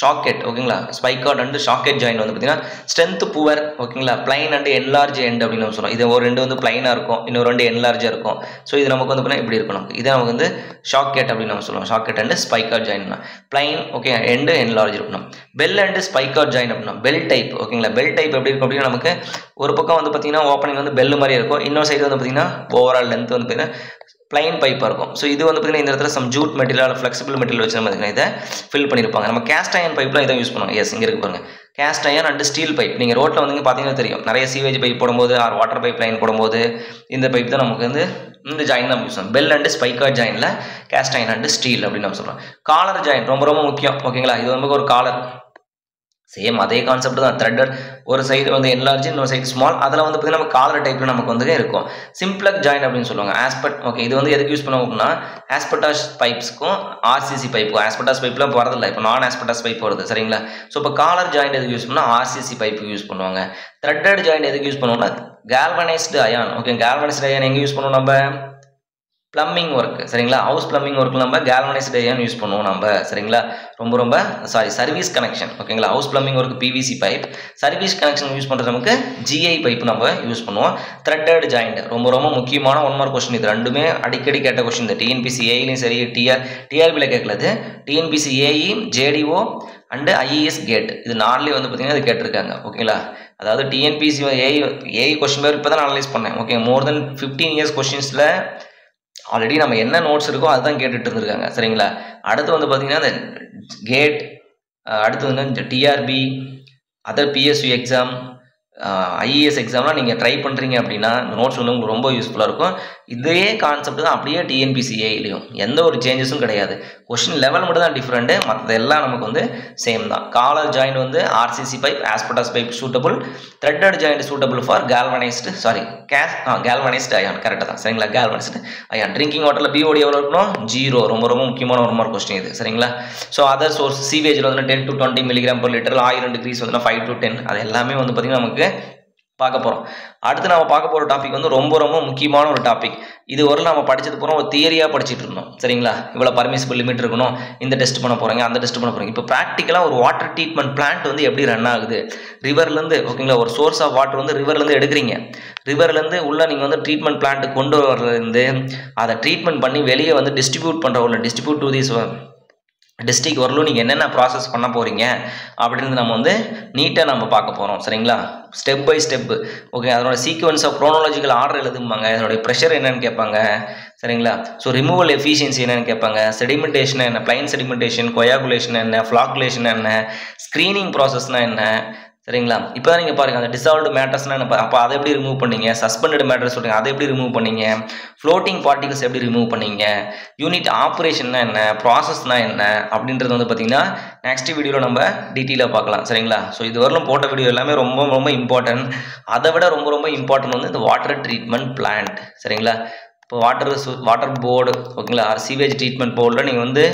socket. ஓகேங்களா? ஸ்பைக்காட் அண்ட் ஷாக்கெட் ஜாயிண்ட் வந்து பார்த்தீங்கன்னா ஸ்ட்ரென்த் புவர். ஓகேங்களா? பிளைன் அண்ட் என்லார்ஜ் எண்ட் அப்படின்னு நம்ம சொல்லுவோம். இது ஒரு 2 வந்து பிளைனாக இருக்கும், இன்னொரு 2 என்லார்ஜாக இருக்கும். ஸோ இது நமக்கு வந்து இப்படி இருக்கணும். இதை நமக்கு வந்து ஷாக்கெட் அப்படின்னு நம்ம சொல்லுவோம். ஷாக்கெட் அண்ட் ஸ்பைக்காட் ஜாயின்ட்னா பிளைன், ஓகே, எண்டு என்லார்ஜ் இருக்கணும். பெல் அண்ட் ஸ்பைக்காட் ஜாயிண்ட் அப்படின்னா பெல் டைப். ஓகேங்களா? பெல் டைப் எப்படி இருக்கும் அப்படின்னா நமக்கு ஒரு பக்கம் வந்து பார்த்தீங்கன்னா ஓப்பனிங் வந்து பெல் மாதிரி இருக்கும், இன்னொரு சைடு வந்து பார்த்தீங்கன்னா ஓவரால் லென்த் வந்து பார்த்தீங்கன்னா பிளைன் பைப்பாக இருக்கும். ஸோ இது வந்து பார்த்தீங்கன்னா இந்த இடத்துல some jute material, flexible material வச்சு நம்ம இதை ஃபில் பண்ணியிருப்பாங்க. நம்ம கேஸ்ட் அயர்ன் பைப்லாம் இதை யூஸ் பண்ணுவாங்க. எஸ், இங்கே இருக்கு பாருங்க. Cast iron and steel pipe. நீங்கள் ரோட்டில் வந்து பார்த்தீங்கன்னா தெரியும், நிறைய சீவேஜ் பைப் போடும்போது ஆர் வாட்டர் பைப் லைன் போடும்போது இந்த பைப் தான் நமக்கு வந்து இந்த ஜாயின் நம்ம யூஸ் பண்ணுவோம். பெல் அண்ட் ஸ்பைக்காட் ஜாயினில் கேஸ்ட் அயர்ன் அண்ட் ஸ்டீல் அப்படின்னு நம்ம சொல்கிறோம். காலர் ஜாயின் ரொம்ப ரொம்ப முக்கியம். ஓகேங்களா? இது வந்து ஒரு காலர். சேம் அதே கான்செப்ட் தான். த்ரெட்டட் ஒரு சைடு வந்து என்லார்ஜ், இன்னொரு சைடு ஸ்மால். அதில் வந்து பார்த்தீங்கன்னா நம்ம காலர் டைப்பில் நமக்கு வந்து இருக்கும். சிம்ப்ளக் ஜாயிண்ட் அப்படின்னு சொல்லுவாங்க. ஆஸ்பெக்ட். ஓகே, இது வந்து எதுக்கு யூஸ் பண்ணுவோம் அப்படின்னா ஆஸ்பெட்டாஸ் பைப்ஸ்க்கும் ஆர்சிசி பைப்புக்கும். ஆஸ்பெட்டாஸ் பைப்லாம் வரதில்லை, இப்போ நான் ஆஸ்பெட்டாஸ் பைப் வருது. சரிங்களா? ஸோ இப்போ காலர் ஜாயிண்ட் எதுக்கு யூஸ் பண்ணால் ஆர்சிசி பைப்புக்கு யூஸ் பண்ணுவாங்க. த்ரெட்டட் ஜாயிண்ட் எதுக்கு யூஸ் பண்ணுவோம்னா galvanised iron. Okay, galvanised iron எங்கே யூஸ் பண்ணுவோம்? நம்ம பிளம்பிங் ஒர்க் சரிங்களா. ஹவுஸ் பிளம்பிங் ஒர்க்கில் நம்ம கேல்வனைஸ்டு அயன் யூஸ் பண்ணுவோம் நம்ம சரிங்களா. ரொம்ப சர்வீஸ் கனெக்ஷன் ஓகேங்களா. House plumbing work PVC pipe, service connection use பண்ணுறது நமக்கு ஜிஐ பைப் நம்ம யூஸ் பண்ணுவோம். த்ரெட்டட் ஜாயிண்ட் ரொம்ப முக்கியமான 1 மார்க் கொஸ்டின். இது ரெண்டுமே அடிக்கடி கேட்ட கொஸ்டின். இந்த டிஎன்பிசி ஏஐலையும் சரி டிஆர்பியில் கேட்கலது. TNPSC AE, JDO and IAS கேட் இது 4லேயே வந்து பார்த்தீங்கன்னா இது கேட்டிருக்காங்க ஓகேங்களா. அதாவது டிஎன்பிசி ஏஐ கொஸ்டின் பேர் இப்போ தான் அனலைஸ் பண்ணேன் ஓகே. மோர் தென் 15 இயர்ஸ் கொஸ்டின்ஸில் ஆல்ரெடி நம்ம என்ன நோட்ஸ் இருக்கோ அதுதான் கேட்டுட்டு இருந்திருக்காங்க சரிங்களா. அடுத்து வந்து பார்த்தீங்கன்னா இந்த கேட், அடுத்து வந்து இந்த TRB, other PSU exam, IAS எக்ஸாம்லாம் நீங்கள் ட்ரை பண்ணுறீங்க அப்படின்னா இந்த நோட்ஸ் வந்து உங்களுக்கு ரொம்ப யூஸ்ஃபுல்லாக இருக்கும். இதே கான்செப்ட் தான் அப்படியே டிஎன்பிசி ஏஐலையும், எந்த ஒரு சேஞ்சஸும் கிடையாது. கொஸ்டின் லெவல் மட்டும் தான் டிஃப்ரெண்ட்டு, மற்றது எல்லாம் நமக்கு வந்து சேம் தான். காலர் ஜாயிண்ட் வந்து RCC pipe, asbestos pipe suitable, threaded joint suitable for galvanised iron கரெக்டாக தான் சரிங்களா. Galvanised iron. ட்ரிங்கிங் வாட்டரில் பிஓடி எவ்வளோ இருக்கணும்? 0. ரொம்ப முக்கியமான 1 மார்க் கொஸ்டின் இது சரிங்களா. ஸோ அதர் சோர்ஸ் சீவேஜில் வந்து 10 to 20 mg/L, 1000 degrees வந்து 5 to 10, அது எல்லாமே வந்து பார்த்திங்கன்னா நமக்கு பார்க்க போகிறோம். அடுத்து நம்ம பார்க்க போகிற டாபிக் வந்து ரொம்ப முக்கியமான ஒரு டாபிக். இது ஒரு நம்ம படிச்சது போகிறோம், ஒரு தியரியாக படிச்சுட்டு இருந்தோம் சரிங்களா. இவ்வளோ பர்மிசிபிள் லிமிட் இருக்கணும், இந்த டெஸ்ட் பண்ண போகிறீங்க, அந்த டெஸ்ட் பண்ண போகிறீங்க. இப்போ ப்ராக்டிக்கலாக ஒரு வாட்டர் ட்ரீட்மெண்ட் பிளான்ட் வந்து எப்படி ரன் ஆகுது ரிவர்லேருந்து ஓகேங்களா. ஒரு சோர்ஸ் ஆஃப் வாட்டர் வந்து ரிவர்லேருந்து எடுக்கிறீங்க, ரிவர்லேருந்து உள்ள நீங்கள் வந்து ட்ரீட்மெண்ட் பிளான்ட் கொண்டு வரலேருந்து அதை ட்ரீட்மெண்ட் பண்ணி வெளியே வந்து டிஸ்ட்ரிபியூட் பண்ணுற உள்ள டிஸ்ட்ரிபியூட் டு திஸ் டிஸ்ட்ரிக்ட் வரலும் நீங்கள் என்னென்ன ப்ராசஸ் பண்ண போகிறீங்க அப்படின்றது நம்ம வந்து நீட்டாக நம்ம பார்க்க போகிறோம் சரிங்களா. Step by step okay. அதனோட சீக்வன்ஸ் ஆஃப் க்ரோனாலஜிக்கல் ஆர்டர் எழுதும்பாங்க, அதனுடைய ப்ரெஷர் என்னன்னு கேட்பாங்க சரிங்களா. ஸோ ரிமூவல் எஃபிஷியன்சி என்னன்னு கேட்பாங்க, செடிமெண்டேஷன் என்ன, பிளைன் செடிமெண்டேஷன், கொயாகுலேஷன் என்ன, ஃப்ளாகுலேஷன் என்ன, ஸ்க்ரீனிங் ப்ராசஸ்னால் என்ன சரிங்களா. இப்போ தான் நீங்கள் பாருங்கள் அந்த டிசால்வ்டு மேட்டர்ஸ்னால் என்ன, அப்போ அதை எப்படி ரிமூவ் பண்ணீங்க, சஸ்பெண்டட் மேட்டர்ஸ் சொல்கிறீங்க அதை எப்படி ரிமூவ் பண்ணீங்க, ஃப்ளோட்டிங் பார்ட்டிகல்ஸ் எப்படி ரிமூவ் பண்ணீங்க, யூனிட் ஆப்ரேஷன்னா என்ன, ப்ராசஸ்னால் என்ன அப்படின்றது வந்து பார்த்திங்கன்னா நெக்ஸ்ட் வீடியோவில் நம்ம டீட்டெயிலாக பார்க்கலாம் சரிங்களா. ஸோ இது வரலும் போட்ட வீடியோ எல்லாமே ரொம்ப இம்பார்ட்டன்ட். அதை விட ரொம்ப இம்பார்ட்டன்ட் வந்து இந்த வாட்டர் ட்ரீட்மெண்ட் பிளான்ட் சரிங்களா. இப்போ வாட்டர் போர்டு ஓகேங்களா, சீவேஜ் ட்ரீட்மெண்ட் போர்டில் நீங்கள் வந்து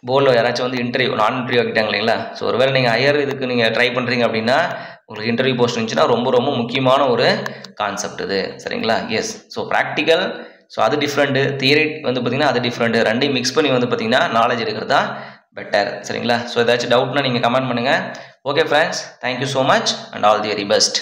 போர்டில் யாராச்சும் வந்து நான் இன்டர்வியூ ஆகிட்டாங்க இல்லைங்களா. ஸோ ஒருவேளை நீங்கள் ஹையர் இதுக்கு நீங்கள் ட்ரை பண்ணுறீங்க அப்படின்னா உங்களுக்கு இன்டர்வியூ போஸ்ட் இருந்துச்சுன்னா ரொம்ப முக்கியமான ஒரு கான்செப்ட் இது சரிங்களா. எஸ். ஸோ ப்ராக்டிக்கல் ஸோ அது டிஃப்ரெண்ட்டு, தியரி வந்து பார்த்திங்கன்னா அது டிஃப்ரெண்ட்டு, ரெண்டையும் மிக்ஸ் பண்ணி வந்து பார்த்திங்கன்னா நாலேஜ் எடுக்கிறது தான் பெட்டர் சரிங்களா. ஸோ ஏதாச்சும் டவுட்னா நீங்கள் கமெண்ட் பண்ணுங்கள். Okay friends, thank you so much and all the very best.